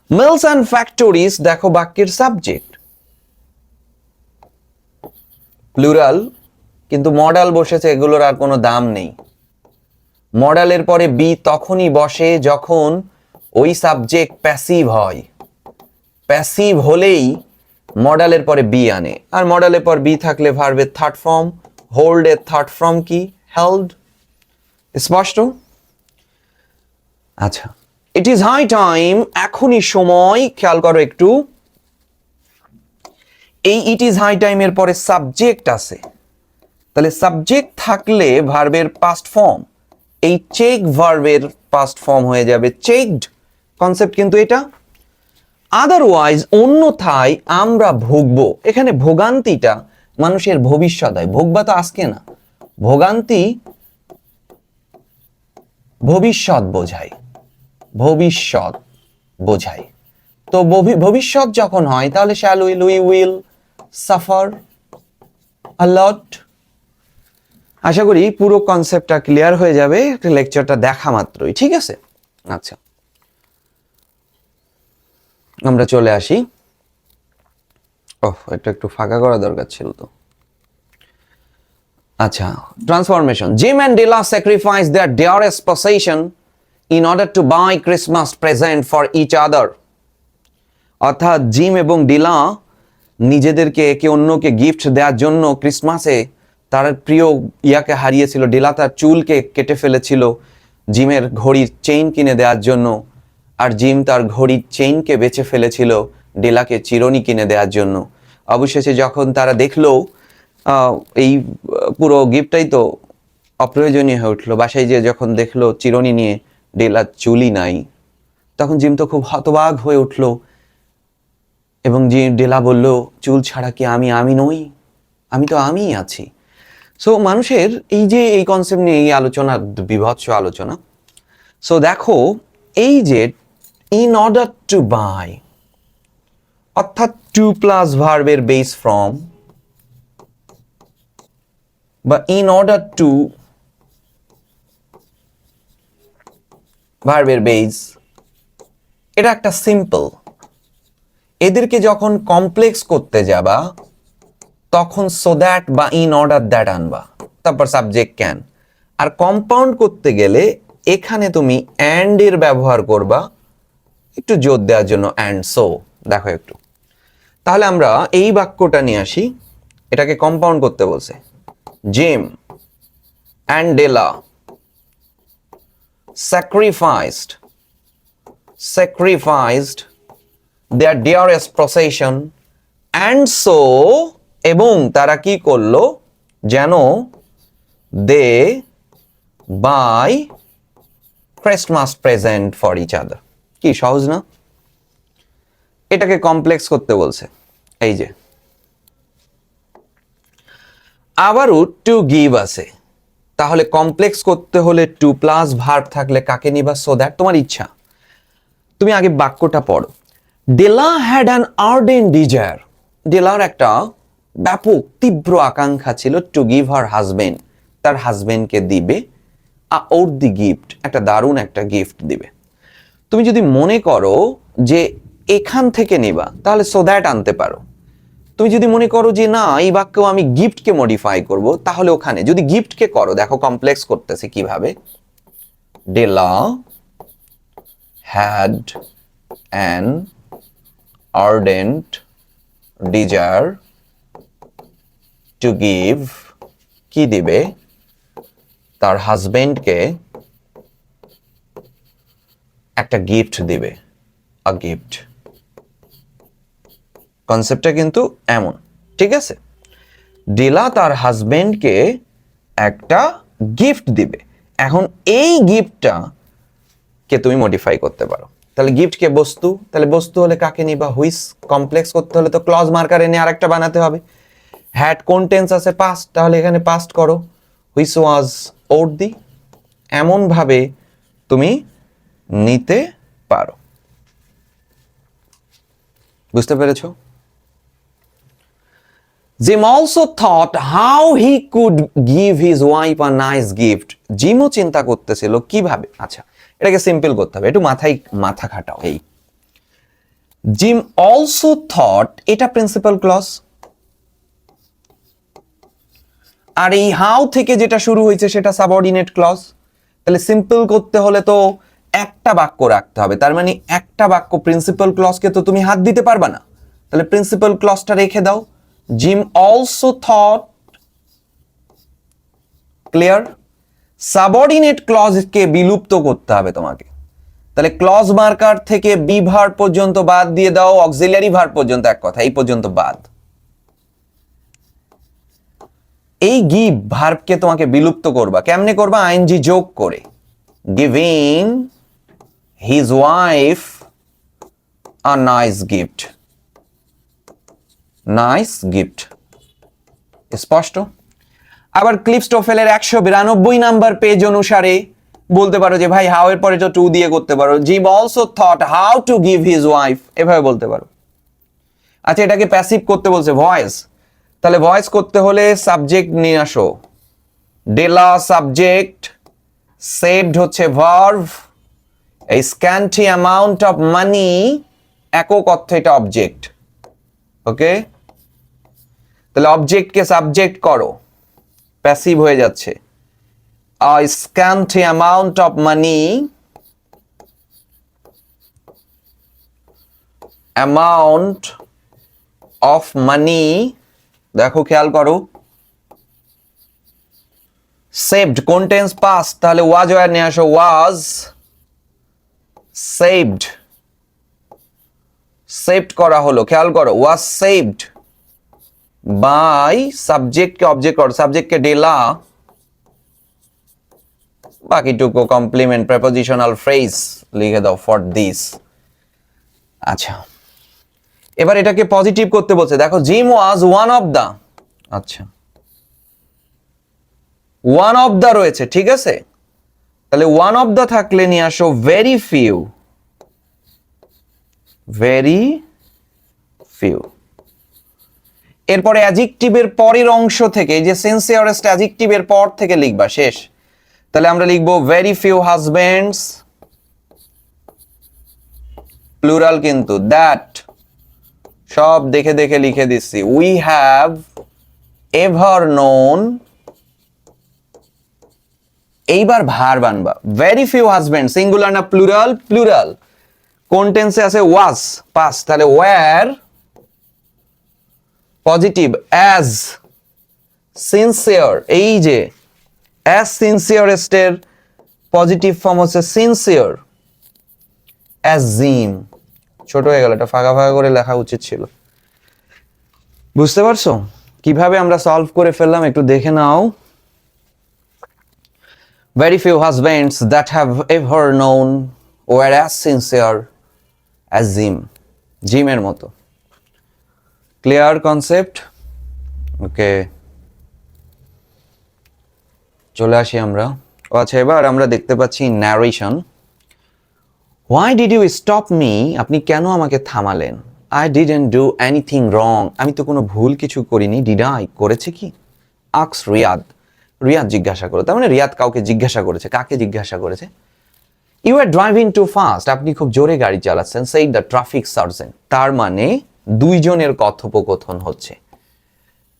মিলস অ্যান্ড ফ্যাক্টরিজ দেখো বাক্যের সাবজেক্ট, প্লুরাল, কিন্তু মডাল বসেছে, এগুলোর আর কোনো দাম নেই। মডালের পরে বি তখনই বসে যখন ওই সাবজেক্ট প্যাসিভ হয়। প্যাসিভ হলেই মডালের পরে বি আনে, আর মডালের পর বি থাকলে ভার্বের থার্ড ফর্ম, হোল্ড এর থার্ড ফর্ম কি, হেল্ড, স্পষ্ট। আচ্ছা, ইট ইজ হাই টাইম, এখনই সময়, খেয়াল করো একটু, এই ইট ইজ হাই টাইমের পরে সাবজেক্ট আছে, তাহলে সাবজেক্ট থাকলে ভার্বের পাস্ট ফর্ম, এই চেক ভার্বের পাস্ট ফর্ম হয়ে যাবে চেকড। কনসেপ্ট কিন্তু এটা। আদারওয়াইজ অন্যথায় আমরা ভুগবো। এখানে ভোগান্তিটা মানুষের ভবিষ্যৎ হয়, ভোগবা তো আজকে না, ভোগান্তি ভবিষ্যৎ বোঝায়, ভবিষ্যৎ বোঝায়। তো ভবিষ্যৎ যখন হয় তাহলে শ্যাল উই উইল সাফার আ লট। আশা করি পুরো কনসেপ্টটা ক্লিয়ার হয়ে যাবে লেকচারটা দেখা মাত্রই, ঠিক আছে? আচ্ছা, আমরা চলে আসি। এটা একটু ফাঁকা করা দরকার ছিল তো। আচ্ছা, transformation. Jim and Della sacrifice their dearest possession in order to buy Christmas present for each other. অর্থাৎ জিম এবং ডিলা নিজেদেরকে একে অন্যকে গিফট দেওয়ার জন্য ক্রিসমাসে তার প্রিয় ইয়াকে হারিয়েছিল। ডিলা তার চুলকে কেটে ফেলেছিল জিমের ঘড়ির চেইন কিনে দেওয়ার জন্য, আর জিম তার ঘড়ির চেইনকে বেচে ফেলেছিল ডিলাকে চিরুনি কিনে দেওয়ার জন্য। অবশেষে যখন তারা দেখলো এই পুরো গিফটটাই তো অপ্রয়োজনীয় হয়ে উঠলো, বাসায় যে যখন দেখলো চিরুনি নিয়ে ডিলার চুলই নাই, তখন জিম তো খুব হতবাক হয়ে উঠলো এবং ডিলা বলল, চুল ছাড়া কি আমি নই? আমি তো আমিই আছি। সো মানুষের এই যে এই কনসেপ্ট নিয়ে এই আলোচনা, বিভৎস আলোচনা। সো দেখো, এই যে ইন অর্ডার টু বাই, অর্থাৎ টু প্লাস ভার্বের বেস ফর্ম, বা ইন অর্ডার টু ভার্বের বেস, এটা একটা সিম্পল। এদেরকে যখন কমপ্লেক্স করতে যাবা তখন সো দ্যাট বা ইন অর্ডার দ্যাট আনবা, তারপর সাবজেক্ট ক্যান। আর কম্পাউন্ড করতে গেলে এখানে তুমি অ্যান্ড এর ব্যবহার করবা একটু জোর দেওয়ার জন্য, অ্যান্ড সো। দেখো একটু, তাহলে আমরা এই বাক্যটা নিয়ে আসি, এটাকে কম্পাউন্ড করতে বলছে। Jim and Della sacrificed their dearest possession and so, এবং তারা কি করলো যেন, they buy Christmas present for each other. কি সহজ না? এটাকে কমপ্লেক্স করতে বলছে। এই যে আবারও টু গিভ আছে, তাহলে কমপ্লেক্স করতে হলে টু প্লাস ভার্ব থাকলে কাকে নিবা? So that. তোমার ইচ্ছা, তুমি আগে বাক্যটা পড়ো। ডেলা হ্যাড অ্যান আর্ডেন্ট ডিজায়ার, ডেলার একটা ব্যাপক তীব্র আকাঙ্ক্ষা ছিল টু গিভ হার হাজবেন্ড, তার হাজবেন্ডকে দিবে ওর দি গিফট, একটা দারুণ একটা গিফট দিবে। তুমি যদি মনে করো যে এখান থেকে নিবা তাহলে সো দ্যাট আনতে পারো। তুমি যদি মনে করো যে না, এই বাক্য আমি গিফটকে মডিফাই করব, তাহলে ওখানে যদি গিফটকে করো, দেখো কমপ্লেক্স করতেছে কিভাবে। Della had an ardent desire to give, কি দিবে? তার হাজবেন্ডকে একটা গিফট দিবে, আ গিফট। কনসেপ্টটা কিন্তু এমন, ঠিক আছে? ডিলা তার হাজবেন্ডকে একটা গিফট দিবে। এখন এই গিফটটা কে তুমি মডিফাই করতে পারো। তাহলে গিফট কে বস্তু, তাহলে বস্তু হলে কাকে নিবা? হুইচ। কমপ্লেক্স করতে হলে তো ক্লজ মার্কার এনে আরেকটা বানাতে হবে। হ্যাড কোন টেন্স আছে? পাস্ট, তাহলে এখানে পাস্ট করো, হুইচ ওয়াজ ওর দি। এমন ভাবে তুমি নিতে পারো। বুঝতে পেরেছো? Jim also thought how he could give his wife a nice gift, জিমও চিন্তা করতেছিল কিভাবে। আচ্ছা, এটাকে সিম্পল করতে হবে, একটু মাথা খাটাও। এই জিম অলসো থট, এটা প্রিন্সিপাল ক্লজ, আর এই হাউ থেকে যেটা শুরু হয়েছে সেটা সাবঅর্ডিনেট ক্লজ। তাহলে সিম্পল করতে হলে তো একটা বাক্য রাখতে হবে, তার মানে একটা বাক্য প্রিন্সিপাল ক্লজকে তো তুমি হাত দিতে পারবা না, তাহলে প্রিন্সিপাল ক্লজটা রেখে দাও। Jim also thought, clear? Subordinate ক্লজকে বিলুপ্ত করতে হবে তোমাকে, তাহলে ক্লজ মার্কার থেকে বি ভার্ব পর্যন্ত বাদ দিয়ে দাও, অক্সিলারি ভার্ব পর্যন্ত, এক কথা এই পর্যন্ত বাদ। এই গিভ ভার্বকে তোমাকে বিলুপ্ত করবা, কেমনে করবা? আইএনজি যোগ করে, giving his wife a nice gift, nice gift. স্পষ্ট? আবার ক্লিপস্টোফেলের 192 নাম্বার পেজ অনুসারে বলতে পারো যে ভাই হাউ এর পরে তো টু দিয়ে করতে পারো, gym also thought how to give his wife, এভাবে বলতে পারো। আচ্ছা, এটাকে প্যাসিভ করতে বলছে, ভয়েস, তাহলে ভয়েস করতে হলে সাবজেক্ট নিয়ে আসো, ডেলা সাবজেক্ট, সেভড হচ্ছে ভার্ব, এই স্ক্যান্টি অ্যামাউন্ট অফ মানি একক অর্থ, এটা অবজেক্ট। ওকে, তাহলে অবজেক্টকে সাবজেক্ট করো, প্যাসিভ হয়ে যাচ্ছে। a scanty amount of money, amount of money, দেখো খেয়াল করো, saved কোন টেন্স? past, তাহলে was ওয়ার নিয়ে আসো, was saved, saved করা হলো, খেয়াল করো, was saved by, সাবজেক্টকে অবজেক্ট করো, সাবজেক্টকে ডেলা, বাকিটুকু কমপ্লিমেন্ট প্রেপোজিশনাল ফ্রেজ লিখে দাও ফর দিস। আচ্ছা, এবার এটাকে পজিটিভ করতে বলছে, দেখো Jim was one of the, আচ্ছা ওয়ান অফ দা রয়েছে, ঠিক আছে, তাহলে ওয়ান অফ দা থাকলে নিয়ে আসো ভেরি ফিউ, ভেরি ফিউ। এরপরে অ্যাডজেক্টিভের পরের অংশ থেকে, যে সিনসিয়ারেস্ট অ্যাডজেক্টিভের পর থেকে লিখবা, শেষ। তাহলে আমরা লিখবো ভেরি ফিউ হাজবেন্ডস, প্লুরাল কিন্তু, দ্যাট, সব দেখে দেখে লিখে দিচ্ছি, উই হ্যাভ এভার নোন। এইবার ভার্ব আনবা, ভেরি ফিউ হাজবেন্ড, সিঙ্গুলার না প্লুরাল? প্লুরাল। কোন টেন্সে আছে? ওয়াজ, পাস্ট, তাহলে ওয়্যার পজিটিভ, অ্যাজ সিনসিয়ার, এই যে অ্যাজ সিনসিয়ারেস্ট এর পজিটিভ ফর্ম হচ্ছে সিনসিয়ার, অ্যাজিম, ছোট হয়ে গেল, এটা ফাঁকা ফাঁকা করে লেখা উচিত ছিল। বুঝতে পারছো কিভাবে আমরা সলভ করে ফেললাম? একটু দেখে নাও। Very few husbands that have ever known were as sincere as Jim, জিমের মতো। Clear concept? ওকে, চলে আসি আমরা। আচ্ছা, এবার আমরা দেখতে পাচ্ছি narration. Why did you stop me, আপনি কেন আমাকে থামালেন? I didn't do anything wrong, আমি তো কোনো ভুল কিছু করিনি। ডিড আই, করেছে কি? আক্স রিয়াদ, রিয়াদ জিজ্ঞাসা করো, তার মানে রিয়াদ কাউকে জিজ্ঞাসা করেছে। কাকে জিজ্ঞাসা করেছে? You are driving too fast, আপনি খুব জোরে গাড়ি চালাচ্ছেন। সেই দ্য ট্রাফিক সার্জেন্ট, তার মানে দুইজনের কথোপকথন হচ্ছে,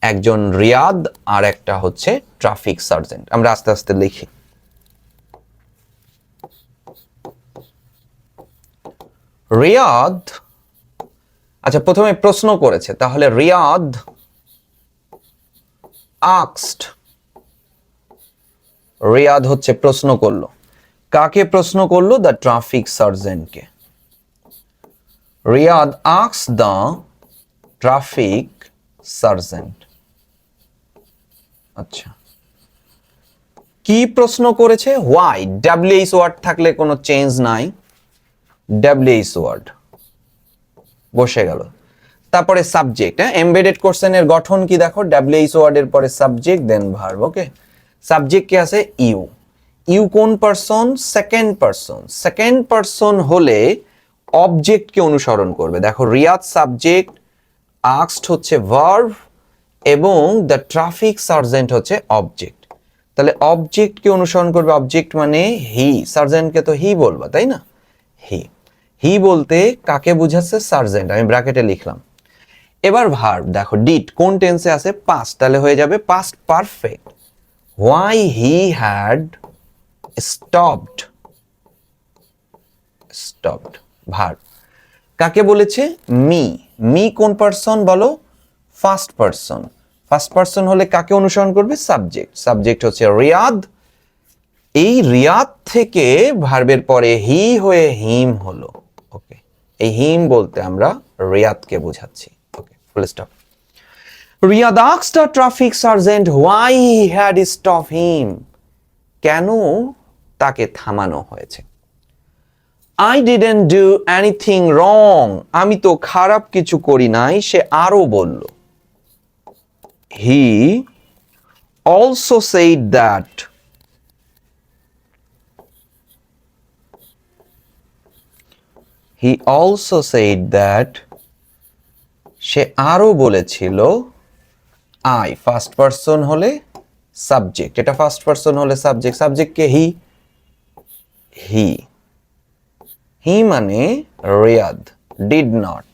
একজন রিয়াদ আর একটা হচ্ছে ট্রাফিক সার্জেন্ট। আমরা আস্তে আস্তে লিখি। রিয়াদ, আচ্ছা প্রথমে প্রশ্ন করেছে, তাহলে রিয়াদ আস্কড, রিয়াদ হচ্ছে প্রশ্ন করলো। কাকে প্রশ্ন করলো? দ্য ট্রাফিক সার্জেন্টকে। Riyad asked the traffic sergeant. আচ্ছা, কি প্রশ্ন করেছে? হোয়াই, ডাব্লিউএইচ ওয়ার্ড থাকলে কোনো চেঞ্জ নাই, ডাব্লিউএইচ ওয়ার্ড বসে গেল। তারপরে সাবজেক্ট, হ্যাঁ, এমবেডেড কোশ্চেনের গঠন কি দেখো, ডাব্লিউএইচ ওয়ার্ডের পরে সাবজেক্ট দেন ভার্ব। ওকে, সাবজেক্ট কি আছে? ইউ। ইউ কোন person? Second person. Second person হলে অবজেক্টকে অনুসরণ করবে। দেখো রিয়াদ সাবজেক্ট, আস্কড হচ্ছে ভার্ব এবং দ্য ট্রাফিক সার্জেন্ট হচ্ছে অবজেক্ট। তাহলে অবজেক্টকে অনুসরণ করবে, অবজেক্ট মানে হি, সার্জেন্টকে তো হি বলবা, তাই না? হি, হি বলতে কাকে বুঝাচ্ছে? সার্জেন্ট, আমি ব্র্যাকেটে লিখলাম। এবার ভার্ব দেখো, ডিড কোন টেন্সে আছে? পাস্ট, তাহলে হয়ে যাবে past perfect. Why he had stopped, stopped verb. কাকে বলেছে? মি। মি কোন পারসন বলো? First person. ফার্স্ট পারসন হলে কাকে অনুসরণ করবে? সাবজেক্ট। সাবজেক্ট হচ্ছে রিয়াদ। এই রিয়াদ থেকে ভার্বের পরে হি হয়ে হিম হলো। ওকে, এই হিম বলতে আমরা রিয়াদকে বোঝাচ্ছি। Okay, full stop. Riyad asked the traffic sergeant why he had stopped him. কেন তাকে থামানো হয়েছে? I didn't do anything wrong. আমি তো খারাপ কিছু করি নাই, সে আরো বলল। He also said that সে আরো বলেছিল I ফার্স্ট পারসন হলে সাবজেক্ট, এটা ফার্স্ট পারসন হলে সাবজেক্ট, সাবজেক্ট কে হি মানে রিয়াদ, ডিড নট,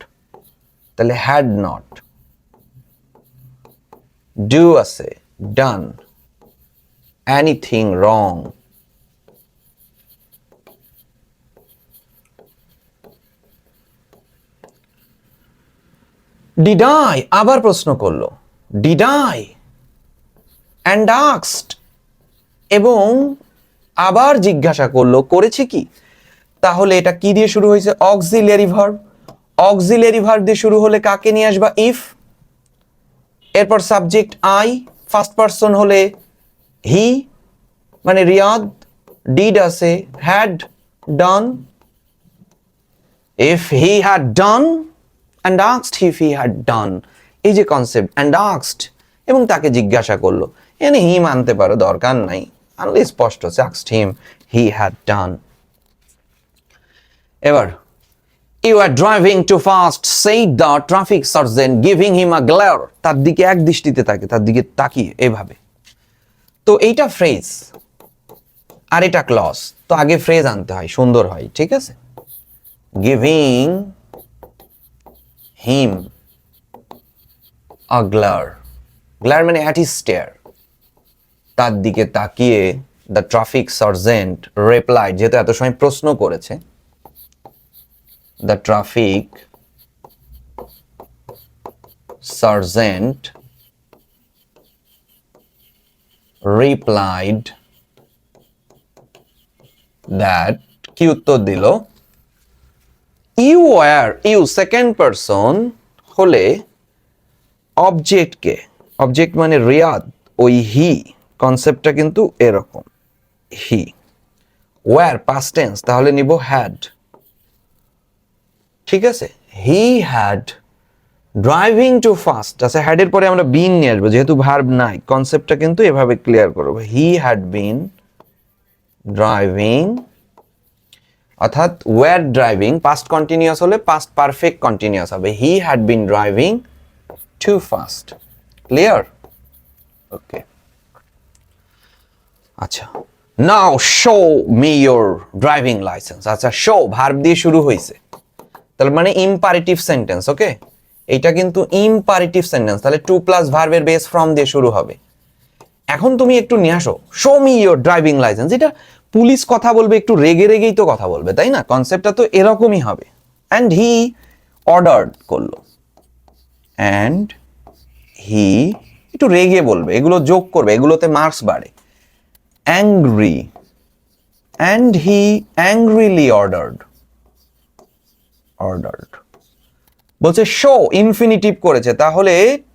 তাহলে হ্যাড নট, ডু আছে ডান, এনিথিং রং। Did I আবার প্রশ্ন করলো, did I and asked এবং আবার জিজ্ঞাসা করলো করেছে কি? তাহলে এটা কি দিয়ে শুরু হয়েছে? Auxiliary verb. অক্সিলিয়ারি ভার্ব দিয়ে শুরু হলে কাকে নিয়ে আসবা? ইফ। এরপর সাবজেক্ট আই, ফার্স্ট পারসন হলে হি মানে রিয়াদ, ডিড আছে, had, done. If he had done and asked if he had done, এই যে কনসেপ্ট and asked এবং তাকে জিজ্ঞাসা করলো, এখানে হি মানতে পারো, দরকার নাই, আনলে স্পষ্ট আছে asked him he had done। এবার you are driving too fast said the traffic sergeant giving him a glare, তার দিকে এক দৃষ্টিতে তার দিকে তাকিয়ে এভাবে। তো এইটা ফ্রেজ আর এটা ক্লজ, তো আগে ফ্রেজ আনতে হয়, সুন্দর হয়, ঠিক আছে? giving him a glare, glare মানে at his stare, তার দিকে তাকিয়ে the traffic sergeant replied, যেহেতু এত সময় প্রশ্ন করেছে, the traffic sergeant replied that, কি উত্তর দিল? You were, you second person হলে অবজেক্টকে, অবজেক্ট মানে রিয়াদ, ওই হি কনসেপ্টটা কিন্তু এরকম, হি। ওয়ার পাস্ট টেন্স, তাহলে নিব হ্যাড, ঠিক আছে? He had driving too fast, আচ্ছা হ্যাডের পরে আমরা বিন নিয়ে আসবো, যেহেতু ভার্ব নাই, কনসেপ্টটা কিন্তু এভাবে ক্লিয়ার করবো, হি হ্যাড বিন ড্রাইভিং, অর্থাৎ ওয়ার ড্রাইভিং পাস্ট কন্টিনিউয়াস হলে পাস্ট পারফেক্ট কন্টিনিউয়াস হবে, he had been driving too fast. Clear? Okay, আচ্ছা now show me your driving licence. আচ্ছা শো ভার্ব দিয়ে শুরু হয়েছে, তাহলে মানে ইম্পারেটিভ সেন্টেন্স। ওকে, এইটা কিন্তু ইম্পারেটিভ সেন্টেন্স, তাহলে টু প্লাস ভার্বের বেস ফ্রম দিয়ে শুরু হবে। এখন তুমি একটু নিয়ে আসো show me your driving licence, এটা পুলিশ কথা বলবে, একটু রেগে রেগেই তো কথা বলবে, তাই না? কনসেপ্টটা তো এরকমই হবে। অ্যান্ড হি অর্ডার্ড করলো, অ্যান্ড হি একটু রেগে বলবে, এগুলো যোগ করবে, এগুলোতে মার্কস বাড়ে। Angry, and he angrily ordered, ordered বলছে শো ইনফিনিটিভ করেছে, তাহলে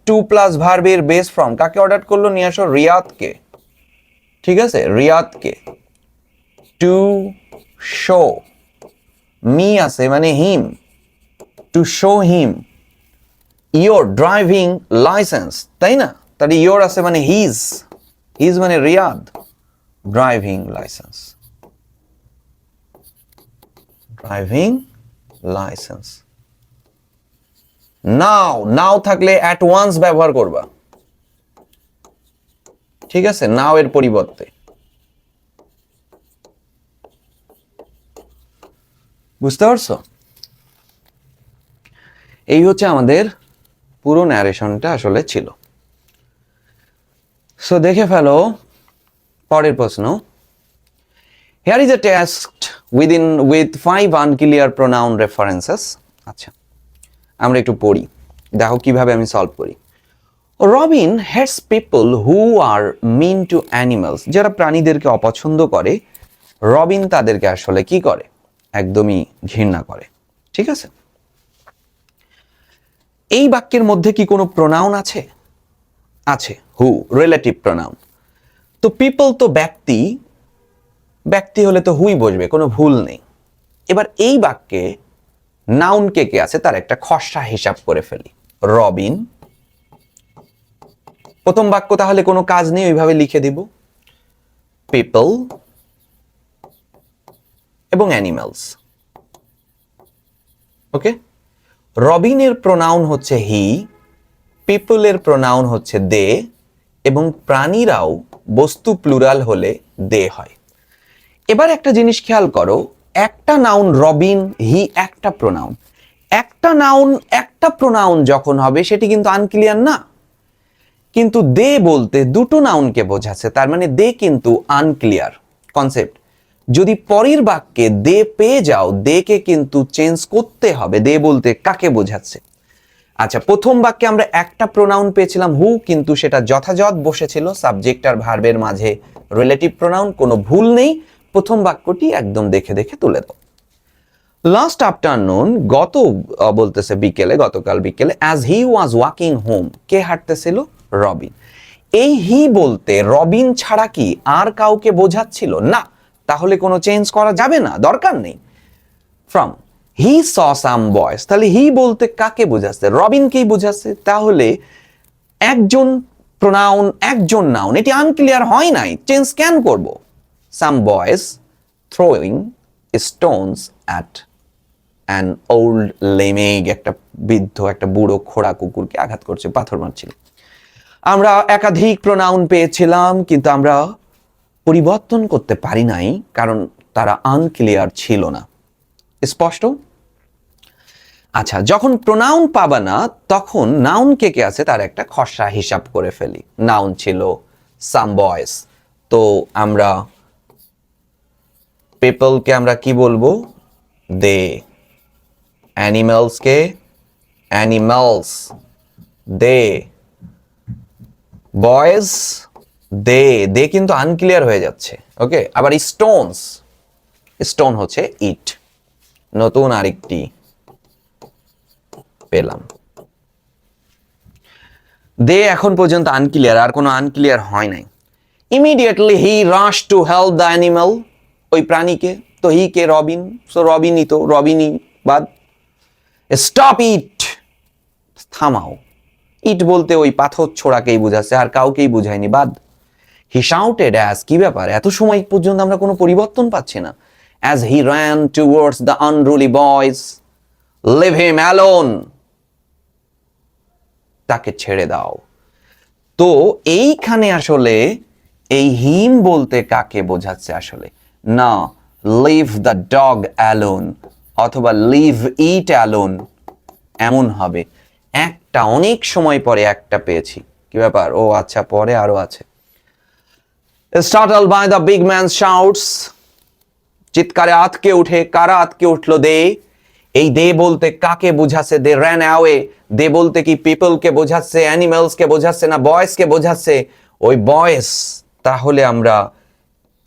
টু প্লাস ভার্বের বেস ফ্রম কাকে অর্ডার করলো? নিয়ে আসো রিয়াদকে, ঠিক আছে? রিয়াদকে। টু শো মি আছে মানে him, to show him your driving licence, তাই না? তাহলে ইয়োর আছে মানে হিজ, হিজ মানে Riyad, driving licence, driving licence. Now, now থাকলে অ্যাট ওয়ান্স ব্যবহার করবা, ঠিক আছে? নাও এর পরিবর্তে। বুঝতে পারছো? এই হচ্ছে আমাদের পুরো ন্যারেশনটা আসলে ছিল। সো দেখে ফেলো পরের প্রশ্ন। Here is a text with 5 unclear pronoun references. আচ্ছা আমরা একটু পড়ি, দেখো কিভাবে আমি সলভ করি। Robin hates people who are mean to animals, যারা প্রাণীদেরকে অপছন্দ করে, রবিন তাদেরকে আসলে কি করে? একদমই ঘৃণা করে, ঠিক আছে? এই বাক্যের মধ্যে কি কোনো প্রোনাউন আছে? আছে হু রিলেটিভ প্রোনাউন। তো পিপল তো ব্যক্তি, ব্যক্তি হলে তো হুই বসবে, কোনো ভুল নেই। এবার এই বাক্যে নাউন কে কে আছে তার একটা খসড়া হিসাব করে ফেলি। রবিন, প্রথম বাক্য তাহলে কোনো কাজ নেই, ওইভাবে লিখে দিব। পিপল এবং অ্যানিমালস। ওকে, রবিনের প্রোনাউন হচ্ছে হি, পিপলের প্রোনাউন হচ্ছে দে, এবং প্রাণীরাও বস্তু প্লুরাল হলে দে হয়। এবার একটা জিনিস খেয়াল করো, একটা নাউন রবিন, হি একটা প্রোনাউন। একটা নাউন একটা প্রোনাউন যখন হবে সেটি কিন্তু আনক্লিয়ার না, কিন্তু দে বলতে দুটো নাউনকে বোঝাচ্ছে, তার মানে দে কিন্তু আনক্লিয়ার কনসেপ্ট। যদি পরের বাক্যে দে পেয়ে যাও, দে কে কিন্তু চেঞ্জ করতে হবে, দে বলতে কাকে বোঝাচ্ছে। আচ্ছা, প্রথম বাক্যে আমরা একটা প্রোনাউন পেয়েছিলাম হু, কিন্তু সেটা যথাযথ বসেছিল সাবজেক্ট আর ভার্বের মাঝে রিলেটিভ প্রোনাউন, কোনো ভুল নেই। প্রথম বাক্যটি একদম দেখে দেখে তুলে দাও। লাস্ট আফটারনুন, বলতেছে বিকেলে, গতকাল বিকেলে, as he was walking home, কে হাঁটতেছিল? রবিন। এই হি বলতে রবিন ছাড়া কি আর কাউকে বোঝাচ্ছিল না? তাহলে কোনো চেঞ্জ করা যাবে না, দরকার নেই। From he saw some boys, তাহলে হি বলতে কাকে বোঝাচ্ছে? রবিনকেই বোঝাচ্ছে। তাহলে একজন প্রোনাউন একজন নাউন, এটি আনক্লিয়ার হয় নাই, চেঞ্জ কেন করব? Some boys throwing stones at an old লেমেগ, একটা বৃদ্ধ, একটা বুড়ো খোড়া কুকুরকে আঘাত করছে, পাথর মারছিল। আমরা একাধিক প্রোনাউন পেয়েছিলাম, কিন্তু আমরা পরিবর্তন করতে পারি নাই, কারণ তারা আনক্লিয়ার ছিল না। স্পষ্ট? আচ্ছা, যখন প্রোনাউন পাবা না, তখন নাউন কে কে আছে তার একটা খসড়া হিসাব করে ফেলি। নাউন ছিল সাম বয়েজ, তো আমরা পিপলকে আমরা কি বলবো? দে। অ্যানিমালসকে অ্যানিমালস, দে। বয়েজ দে, দে কিন্তু আনক্লিয়ার হয়ে যাচ্ছে। ওকে, আবার স্টোনস, স্টোন হচ্ছে ইট। নতুন আরেকটি পেলাম। দে এখন পর্যন্ত আনক্লিয়ার, আর কোনো আনক্লিয়ার হয় নাই। Immediately he rush to help the animal, ওই প্রাণীকে। তো হি কে? রবিন, সো রবিনই, তো রবিনই বাদ। স্টপ ইট, থামাও। ইট বলতে ওই পাথর ছোড়াকেই বুঝাচ্ছে, আর কাউকেই বুঝায়নি, বাদ। হি শাউটেড অ্যাজ, কি ব্যাপার এত সময় পর্যন্ত আমরা কোনো পরিবর্তন পাচ্ছি না? As he ran towards the unruly boys, leave him alone, তাকে ছেড়ে দাও। তো এইখানে আসলে এই হিম বলতে কাকে বোঝাচ্ছে আসলে? না, লিভ দ্য ডগ অ্যালোন অথবা লিভ ইট অ্যালোন, এমন হবে। একটা অনেক সময় পরে একটা পেয়েছি, কি ব্যাপার? ও আচ্ছা, পরে আরো আছে। Startled by the big man's shouts, চিৎকারে আতকে উঠে, কারা আতকে উঠলো? দে। এই দে বলতে কাকে বোঝাচ্ছে? দে ran away, দে বলতে কি পিপলকে বোঝাচ্ছে, অ্যানিমালসকে বোঝাচ্ছে, না বয়েসকে বোঝাচ্ছে? ওই বয়েস। তাহলে আমরা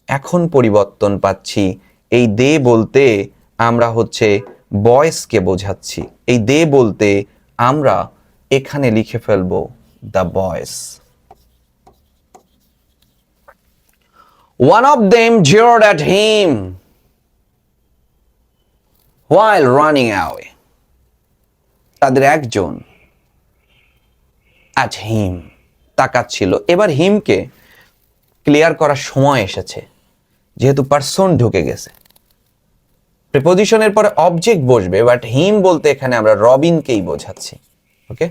এখন পরিবর্তন পাচ্ছি, এই দে বলতে আমরা হচ্ছে বয়েসকে বোঝাচ্ছি। এই দে বলতে আমরা এখানে লিখে ফেলবো দ্য বয়েস। One of them jeered at him while running away. তাদের একজন at him তাকাচ্ছিল। এবার হিমকে ক্লিয়ার করার সময় এসেছে, যেহেতু পারসন ঢুকে গেছে। প্রিপোজিশনের পরে অবজেক্ট বসবে, বাট হিম বলতে এখানে আমরা রবিনকেই বোঝাচ্ছি। ওকে,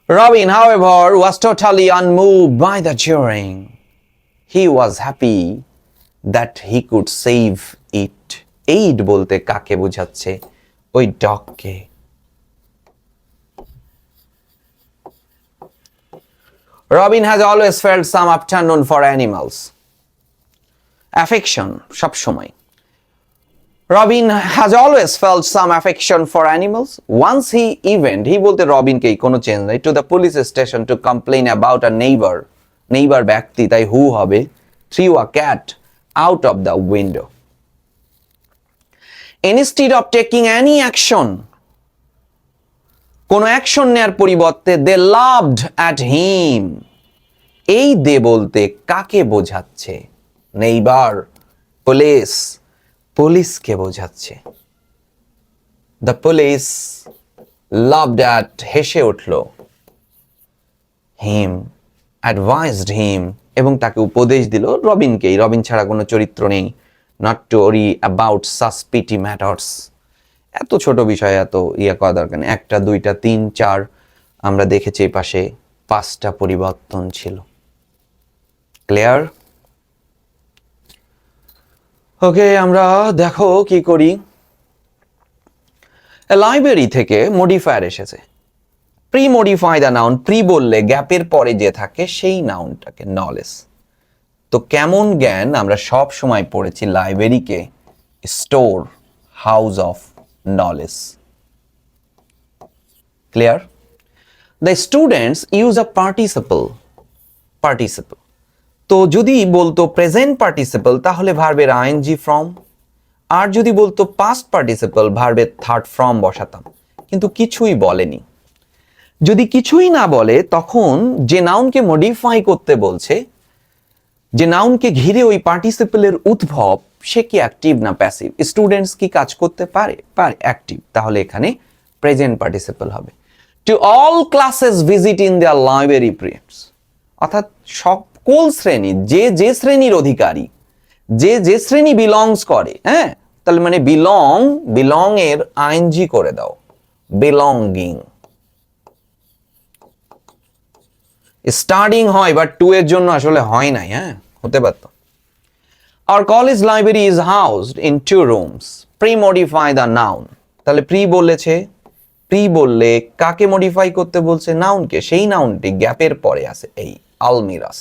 Robin however was totally unmoved by the jeering. He was happy that he could save it. Aid বলতে কাকে বোঝাচ্ছে? ওই ডগকে। Robin has always felt some afternoon for animals. Affection, সবসময়। Robin has always felt some affection for animals. Once he বলতে রবিনকেই, কোনো চেঞ্জ নাই, to the police station to complain about a neighbor. Neighbour ব্যক্তি, তাই হু হবে, threw a cat out of the window. Instead of taking any action, কোনো অ্যাকশন নেয়ার পরিবর্তে দে লাভড অ্যাট হিম। এই দে বলতে কাকে বোঝাচ্ছে? নেইবার, পুলিশ, পুলিশকে বোঝাচ্ছে। দ্য পুলিশ লাভড অ্যাট, হেসে উঠল, হিম, অ্যাডভাইসড হিম, এবং তাকে উপদেশ দিল, রবিনকেই, রবিন ছাড়া কোনো চরিত্র নেই, not to worry about such petty matters. এত ছোট বিষয় এত করা দরকার নেই। 1টা 2টা 3 4 আমরা দেখেছি এই পাশে 5টা পরিবর্তন ছিল। ক্লিয়ার? ওকে, আমরা দেখো কি করি। লাইব্রেরি থেকে মডিফায়ার এসেছে। Pre modify the noun, pre বললে গ্যাপের পরে যে থাকে সেই নাউনটাকে নলেজ। তো কেমন জ্ঞান আমরা সব সময় পড়েছি লাইব্রেরিকে storehouse of knowledge. Clear? The students use a participle, participle. তো যদি বলতো প্রেজেন্ট পার্টিসিপল তাহলে ভার্বের আইএনজি ফর্ম, আর যদি বলতো পাস্ট পার্টিসিপল ভার্বের থার্ড ফর্ম বসাতাম, কিন্তু কিছুই বলেনি। যদি কিছুই না বলে তখন যে নাউনকে মডিফাই করতে বলছে, যে নাউনকে ঘিরে ওই পার্টিসিপলের উদ্ভব, সে কি অ্যাক্টিভ না প্যাসিভ? স্টুডেন্টস কি কাজ করতে পারে? পারে, অ্যাক্টিভ। তাহলে এখানে প্রেজেন্ট পার্টিসিপল হবে। To all classes visit in their library periods, অর্থাৎ সকল শ্রেণী, যে যে শ্রেণীর অধিকারী, যে যে শ্রেণী বিলংস করে, হ্যাঁ, তাহলে মানে বিলং এর আইএনজি করে দাও, বিলঙ্গিং। স্টার্টিং হয় বাট টু এর জন্য আসলে হয় নাই, হ্যাঁ, হতে পারত। Our college library is housed in 2 rooms. Pre-modify the noun. তাহলে প্রি বলেছে, প্রি বললে কাকে মডিফাই করতে বলছে? নাউনকে। সেই নাউনটি গ্যাপের পরে আছে, এই আলমিরাস।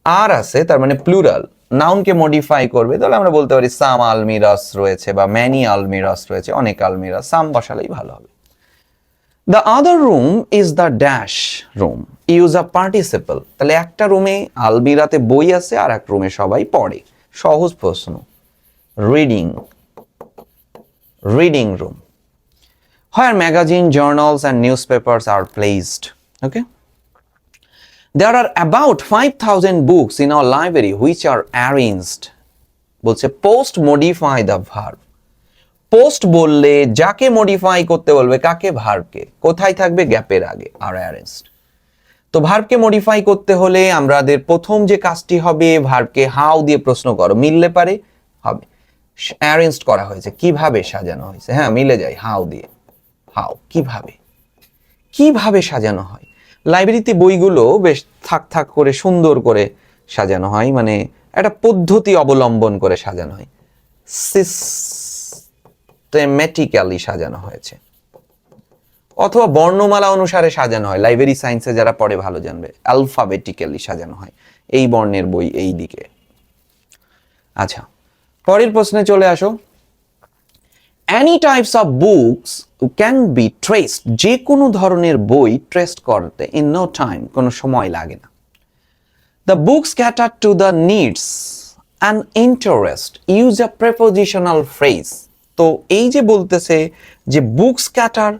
আর আছে, তার মানে প্লুরাল, নাউনকে মডিফাই করবে। তাহলে আমরা বলতে পারি সাম আলমিরাস রয়েছে বা ম্যানি আলমিরাস রয়েছে, অনেক আলমিরাস, সাম বসালেই ভালো হবে। The other room is the dash room. Use a participle. তাহলে একটা রুমে আলমিরাতে বই আছে আর এক রুমে সবাই পড়ে। সহজ প্রশ্ন। Reading, reading room. Where magazine, journals and newspapers are placed. Okay? There are about 5,000 books in our library which are arranged. বলছে post modify the verb. Post বললে যাকে মডিফাই করতে বলবে, কাকে? ভার্বকে। কোথায় থাকবে? গ্যাপের আগে, আর অ্যারেঞ্জড। তো ভার্বকে মডিফাই করতে হলে আমাদের প্রথম যে কাজটি হবে, ভার্বকে হাউ দিয়ে প্রশ্ন করো, মিললে পারে হবে। অ্যারেঞ্জড করা হয়েছে, কিভাবে সাজানো হয়েছে? হ্যাঁ, মিলে যায় হাউ দিয়ে। হাউ, কিভাবে, কিভাবে সাজানো হয়? লাইব্রেরিতে বইগুলো বেশ থাক থাক করে সুন্দর করে সাজানো হয়, মানে একটা পদ্ধতি অবলম্বন করে সাজানো হয়, সিস্টেমেটিক্যালি সাজানো হয়েছে, অথবা বর্ণমালা অনুসারে সাজানো হয়। লাইব্রেরি সায়েন্সে যারা পড়ে ভালো জানবে, অ্যালফাবেটিক্যালি সাজানো হয়, এই বর্ণের বই এই দিকে। আচ্ছা, পরের প্রশ্নে চলে আসো। Any types of books can be traced, যে কোনো ধরনের বই ট্রেস করতে in no time, কোনো সময় লাগে না। The books cater to the needs and interest, use a prepositional phrase. তো এই যে বলতেছে যে books cater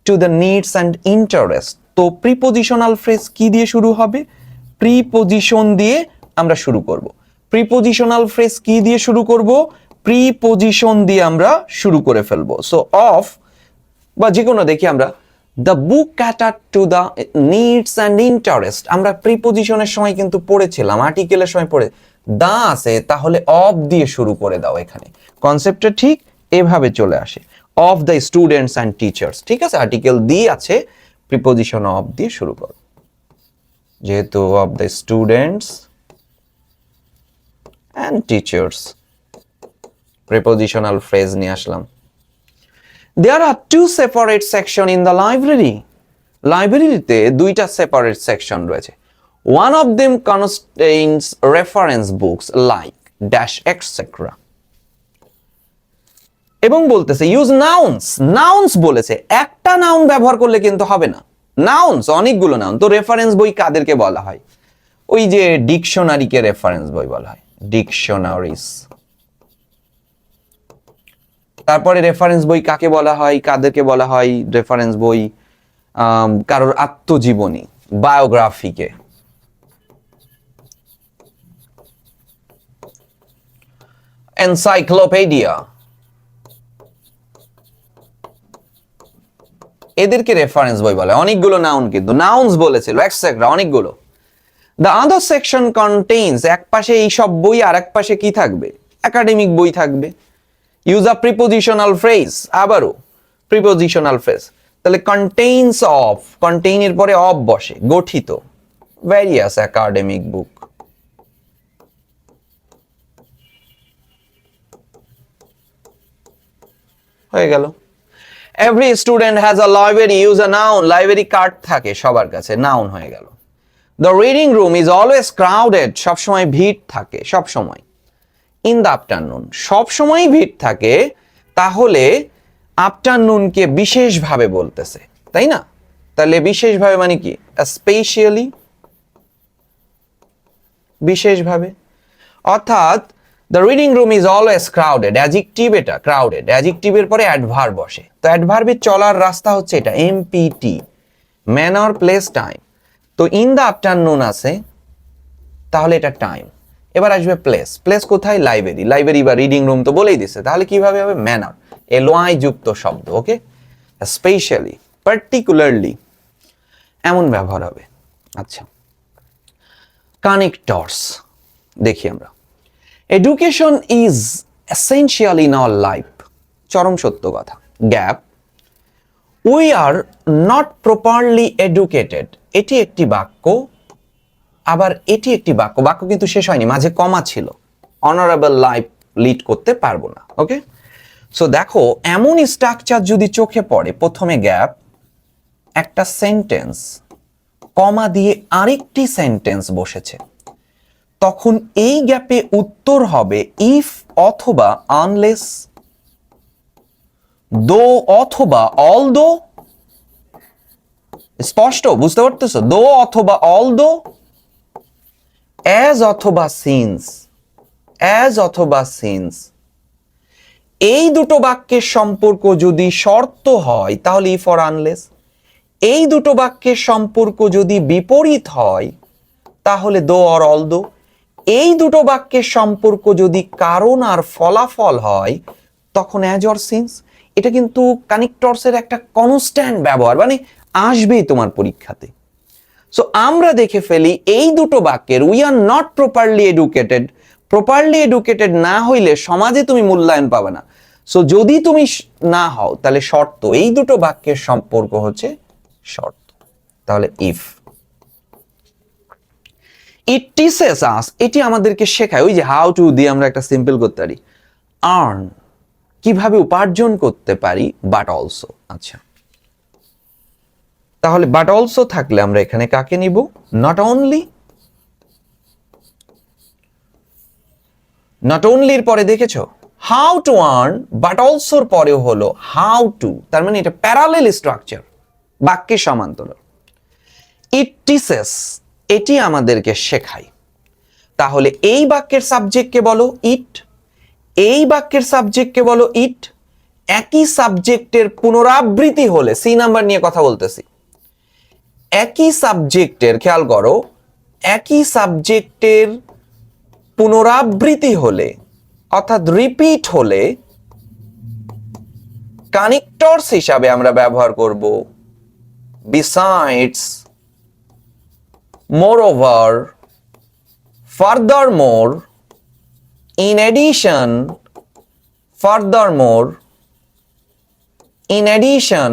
to the needs and interest, তো প্রিপোজিশনাল ফ্রেজ কি দিয়ে শুরু হবে? প্রিপোজিশন দিয়ে আমরা শুরু করব। প্রিপোজিশনাল ফ্রেজ কি দিয়ে শুরু করব? প্রিপোজিশন দিয়ে আমরা শুরু করে ফেলবো। সো অফ বা যে কোনো দেখি আমরা, the book cater to the needs and interest, আমরা প্রিপোজিশনের সময় কিন্তু পড়েছিলাম, আর্টিকেলের সময় পড়ে, দা আছে, তাহলে অফ দিয়ে শুরু করে দাও। এখানে কনসেপ্টটা ঠিক এভাবে চলে আসে, of the students and teachers. ঠিক আছে, আর্টিকেল দিয়ে আছে, প্রিপোজিশন অফ দিয়ে শুরু করো, যেহেতু of the students and teachers, prepositional phrase নিয়ে আসলাম। There are 2 separate section in the library. লাইব্রেরিতে 2টা সেপারেট সেকশন রয়েছে। One of them contains reference books like dash etc. এবং বলতেছে ইউজ নাউন্স, নাউন্স বলেছে, একটা নাউন ব্যবহার করলে কিন্তু হবে না, নাউন্স অনেকগুলো নাউন। তো রেফারেন্স বই কাদেরকে বলা হয়? ওই যে ডিকশনারিকে রেফারেন্স বই বলা হয়, ডিকশনারিজ। তারপরে রেফারেন্স বই কাকে বলা হয়, কাদেরকে বলা হয় রেফারেন্স বই? কারোর আত্মজীবনী, বায়োগ্রাফিকে। এনসাইক্লোপিডিয়া, এদেরকে রেফারেন্স বই বলে। অনেকগুলো নাউন, কিন্তু নাউন্স বলেছিল এক্সেট্রা, অনেকগুলো। দ্য আদার সেকশন কন্টেইনস, এক পাশে এই সব বই আর এক পাশে কি থাকবে? একাডেমিক বই থাকবে। ইউজ আ প্রিপোজিশনাল ফ্রেজ, আবারও প্রিপোজিশনাল ফ্রেজ। তাহলে কন্টেইনস অফ, কন্টেইনের পরে অফ বসে, গঠিত। ভ্যারিয়াস একাডেমিক বুক। হয়ে গেল। Every student has a library, use a noun, library card থাকে সবার কাছে, নাউন হয়ে গেল। The reading room is always crowded, সবসময় ভিড় থাকে, সবসময়। ইন দ্য আফটারনুন, সবসময় ভিড় থাকে, তাহলে আফটারনুনকে বিশেষভাবে বলতেছে, তাই না? তাহলে বিশেষভাবে মানে কি? স্পেশালি, বিশেষভাবে। অর্থাৎ the reading room is always crowded, adjective এটা, ক্রাউডেড। অ্যাডজেক্টিভের পরে অ্যাডভার্ব বসে, তো অ্যাডভার্বের চলার রাস্তা হচ্ছে এটা, এমপিটি, ম্যানার, প্লেস, টাইম। তো ইন দ্য আফটারনুন আছে, তাহলে এটা টাইম। এবার আসবে প্লেস, প্লেস কোথায়? লাইব্রেরি, লাইব্রেরি বা রিডিং রুম তো বলেই দিছে, তাহলে কিভাবে হবে? ম্যানার, এলওয়াই যুক্ত শব্দ, ওকে। স্পেশালি, পার্টিকুলারলি, এমন ব্যবহার হবে। আচ্ছা, কানেক্টরস দেখি আমরা। Education is essential in our life, চরম সত্য কথা। Gap, we are not properly educated, এটি একটি বাক্য, আবার এটি একটি বাক্য, বাক্য কিন্তু শেষ হয়নি, মাঝে কমা ছিল। অনারেবল লাইফ লিড করতে পারবো না, ওকে। সো দেখো, এমন স্ট্রাকচার যদি চোখে পড়ে, প্রথমে গ্যাপ, একটা সেন্টেন্স, কমা দিয়ে আরেকটি সেন্টেন্স বসেছে, তখন এই গ্যাপে উত্তর হবে ইফ অথবা আনলেস, দো অথবা অলদো। স্পষ্ট বুঝতে পারতেছো? দো অথবা অলদো, অ্যাজ অথবা সিন্স, অ্যাজ অথবা সিন্স। এই দুটো বাক্যের সম্পর্ক যদি শর্ত হয় তাহলে ইফ অর আনলেস। এই দুটো বাক্যের সম্পর্ক যদি বিপরীত হয় তাহলে দো অর অলদো। এই দুটো বাক্যের সম্পর্ক যদি কারণ আর ফলাফল হয় তখন অ্যাজ অর সিন্স। এটা কিন্তু কানেক্টরসের একটা কনস্ট্যান্ট ব্যবহার, মানে আসবেই তোমার পরীক্ষাতে। সো আমরা দেখে ফেলি এই দুটো বাক্যের we are not properly educated, properly educated না হইলে সমাজে তুমি মূল্যায়ন পাবে না। সো যদি তুমি না হও তাহলে শর্ত, এই দুটো বাক্যের সম্পর্ক হচ্ছে শর্ত, তাহলে ইফ। ইট টিচেস আস, এটি আমাদেরকে শেখায়, ওই যে হাউ টু দিয়ে আমরা একটা সিম্পল করতে পারি, আর্ন, কিভাবে উপার্জন করতে পারি, বাট অলসো। আচ্ছা, তাহলে বাট অলসো থাকলে আমরা এখানে কাকে নিব? Not only. নট অনলির পরে দেখেছো হাউ টু আর্ন, বাট অলসোর পরেও হলো হাউ টু, তার মানে এটা প্যারালেল স্ট্রাকচার, বাক্যের সমান্তরাল। ইট টিচেস, এটি আমাদেরকে শেখায়, তাহলে এই বাক্যের সাবজেক্টকে বলো ইট, এই বাক্যের সাবজেক্টকে বলো ইট। একই সাবজেক্টের পুনরাবৃত্তি হলে, সি নাম্বার নিয়ে কথা বলতেছি, একই সাবজেক্টের, খেয়াল করো, একই সাবজেক্টের পুনরাবৃত্তি হলে অর্থাৎ রিপিট হলে কানেক্টরস হিসাবে আমরা ব্যবহার করব besides, moreover, furthermore, in addition, furthermore, in addition,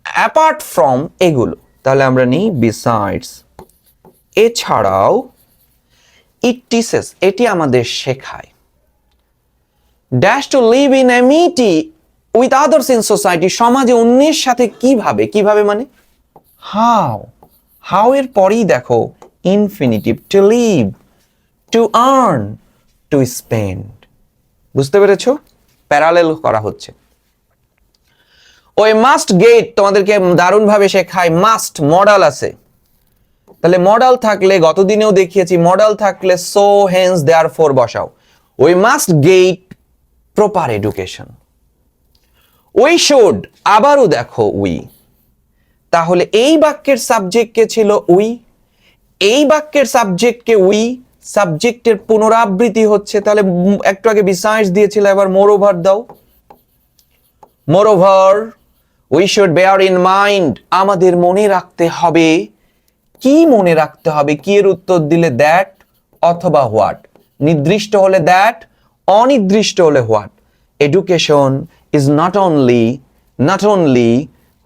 apart from, এগুলো। তাহলে আমরা নিই বিসাইডস, এছাড়াও। ইট টিচেস, এটি আমাদের শেখায়। Dash to live in amity with others in society, সমাজে অন্যের সাথে কিভাবে, কিভাবে মানে হাউ, হাউ এর পরেই দেখো infinitive, to live, to earn, to spend. বুঝতে পেরেছো? প্যারালেল করা হচ্ছে। ওই মাস্ট গেট তোমাদেরকে দারুণভাবে শেখায়, মাস্ট মডাল আছে, তাহলে মডাল থাকলে, গতদিনেও দেখিয়েছি, মডাল থাকলে সো হেন্স দেয়ারফর বসাও। We must get proper education, we should, আবারও দেখো উই, তাহলে এই বাক্যের সাবজেক্ট কে ছিল উই, এই বাক্যের সাবজেক্ট কে উই, সাবজেক্টের পুনরাবৃত্তি হচ্ছে, তাহলে একটু আগে বিসাইডস দিয়েছিল, এবার মোর ওভার দাও। Moreover we should bear in mind, আমাদের মনে রাখতে হবে। কি মনে রাখতে হবে? কি এর উত্তর দিলে দ্যাট অথবা হোয়াট, নির্দিষ্ট হলে দ্যাট, অনির্দিষ্ট হলে what. Education is not only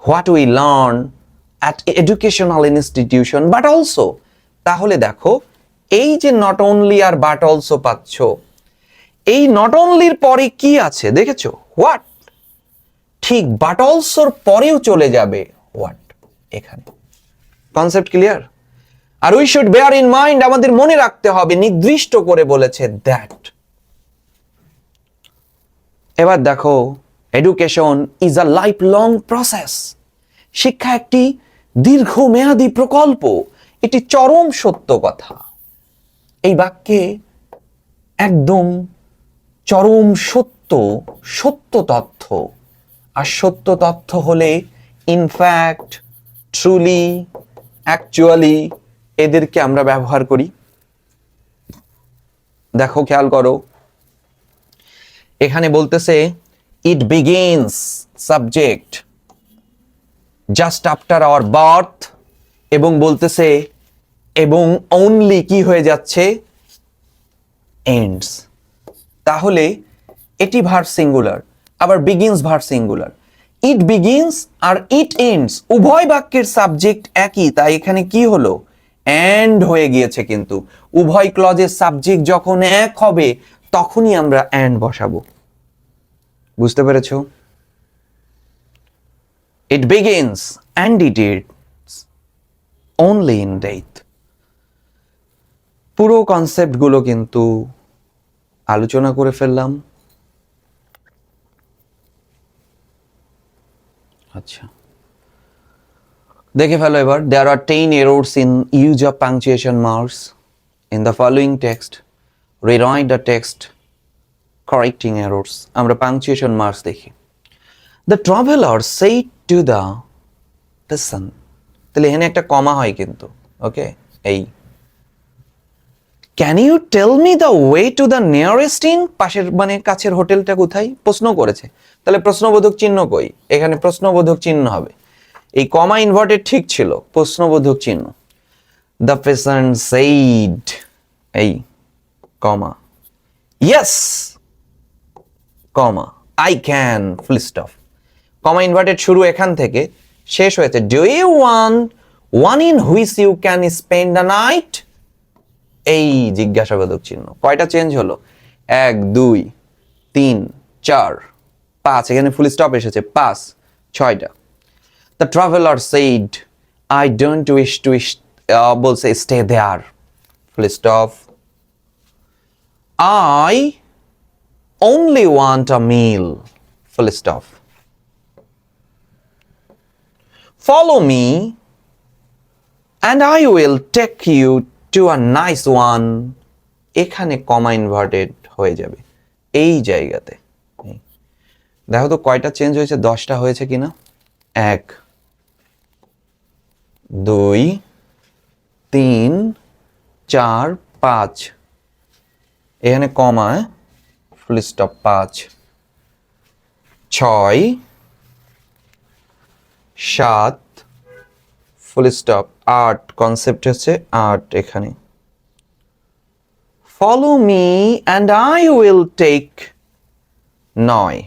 what we learn at educational institution but also, তাহলে দেখো এই যে নট অনলি আর বাট অলসো পাচ্ছ, এই নট অনলির পরে কি আছে দেখেছো? হোয়াট। ঠিক বাট অলসোর পরেও চলে যাবে হোয়াট এখানে। Concept clear? আর we should bear in mind, আমাদের মনে রাখতে হবে, নির্দিষ্ট করে বলেছে দ্যাট। এবার দেখো education is a life long process, শিক্ষা একটি দীর্ঘমেয়াদী প্রকল্প, এটি চরম সত্য কথা। এই বাক্যে একদম চরম সত্য, সত্য তথ্য। আর সত্য তথ্য হলে ইনফ্যাক্ট, ট্রুলি, অ্যাকচুয়ালি এদেরকে আমরা ব্যবহার করি। দেখো খেয়াল করো, এখানে বলতেছে it begins subject just after our birth, এবং বলতেছে এবং অনলি কি হয়ে যাচ্ছে? এন্ডস। তাহলে এটি ভার্ব সিঙ্গুলার, আবার বিগিনস ভার্ব সিঙ্গুলার। ইট বিগিনস আর ইট এন্ডস উভয় বাক্যের সাবজেক্ট একই, তাই এখানে কি হলো? এন্ড হয়ে গিয়েছে। কিন্তু উভয় ক্লজের সাবজেক্ট যখন এক হবে তখনই আমরা এন্ড বসাবো। বুঝতে পেরেছো? It begins and it ends only in death. পুরো কনসেপ্ট গুলো কিন্তু আলোচনা করে ফেললাম। আচ্ছা, দেখে ফেলো এবার। There are 10 errors in use of punctuation marks in the following text. Rewrite the text correcting errors. আমরা punctuation marks দেখি। The traveler said to the person, তাহলে এখানে একটা কমা হয় কিন্তু, ওকে? এই can you tell me the way to the nearest inn, পাশের মানে কাছের হোটেলটা কোথায়? প্রশ্ন করেছে, তাহলে প্রশ্নবোধক চিহ্ন কই? এখানে প্রশ্নবোধক চিহ্ন হবে। এই কমা ইনভার্টেড ঠিক ছিল, প্রশ্নবোধক চিহ্ন। দ্য পারসন সেইড, এই comma, yes comma, I can, full stop. Comma inverted শুরু এখান থেকে, শেষ হয়েছে do you want one in which you can spend the night, এই জিজ্ঞাসাবাদক চিহ্ন। কয়টা চেঞ্জ হলো? 1 2 3 4 5, এখানে ফুল স্টপ এসেছে 5 6টা। The traveller said I don't wish to বলছে stay there, full stop. I only want a meal, full stop. Follow me and I will take you to a nice one. এখানে কমা ইনভার্টেড হয়ে যাবে এই জায়গাতে। দেখো তো কয়টা চেঞ্জ হয়েছে? 10টা হয়েছে কিনা? 1 2 3 4 5, এখানে comma, full stop 5 6 7, full stop 8, concept হচ্ছে 8 এখানে। Follow me and I will take 9,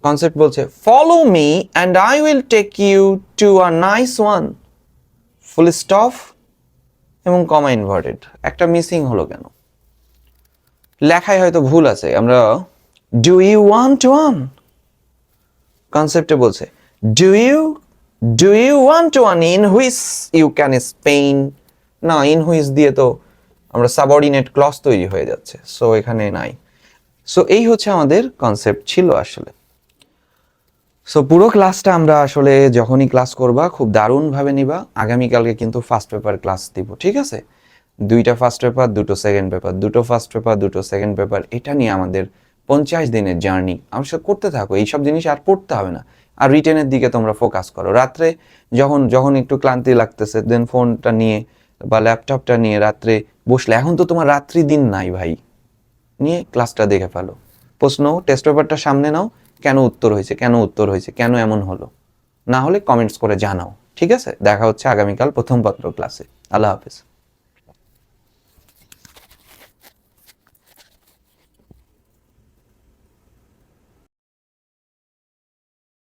concept বলছে follow me and I will take you to a nice one, full stop এবং কমা ইনভার্টেড। একটা মিসিং হলো কেন? লেখায় হয়তো ভুল আছে। আমরা ডু ইউ ওয়ান্ট ওয়ান, কনসেপ্টে বলছে do you want one in which you can spend, না ইন হুইচ দিয়ে তো আমরা সাবঅর্ডিনেট ক্লজ তৈরি হয়ে যাচ্ছে, সো এখানে নাই। সো এই হচ্ছে আমাদের কনসেপ্ট ছিল আসলে। সো পুরো ক্লাসটা আমরা আসলে যখনই ক্লাস করবা খুব দারুণভাবে নিবা। আগামীকালকে কিন্তু ফার্স্ট পেপার ক্লাস দিব, ঠিক আছে? 2টা ফার্স্ট পেপার 2টো সেকেন্ড পেপার, 2টো ফার্স্ট পেপার 2টো সেকেন্ড পেপার, এটা নিয়ে আমাদের 50 দিনের জার্নি আমার সাথে করতে থাকো, এইসব জিনিস আর পড়তে হবে না। আর রিটেনের দিকে তোমরা ফোকাস করো। রাত্রে যখন যখন একটু ক্লান্তি লাগতেছে দেন ফোনটা নিয়ে বা ল্যাপটপটা নিয়ে রাত্রে বসলে, এখন তো তোমার রাত্রি দিন নাই ভাই, নিয়ে ক্লাসটা দেখে ফেলো। প্রশ্ন টেস্ট পেপারটা সামনে নাও, কেন উত্তর হয়েছে, কেন উত্তর হয়েছে, কেন এমন হলো, না হলে কমেন্টস করে জানাও। ঠিক আছে, দেখা হচ্ছে আগামীকাল প্রথম পত্র ক্লাসে। আল্লাহ হাফেজ।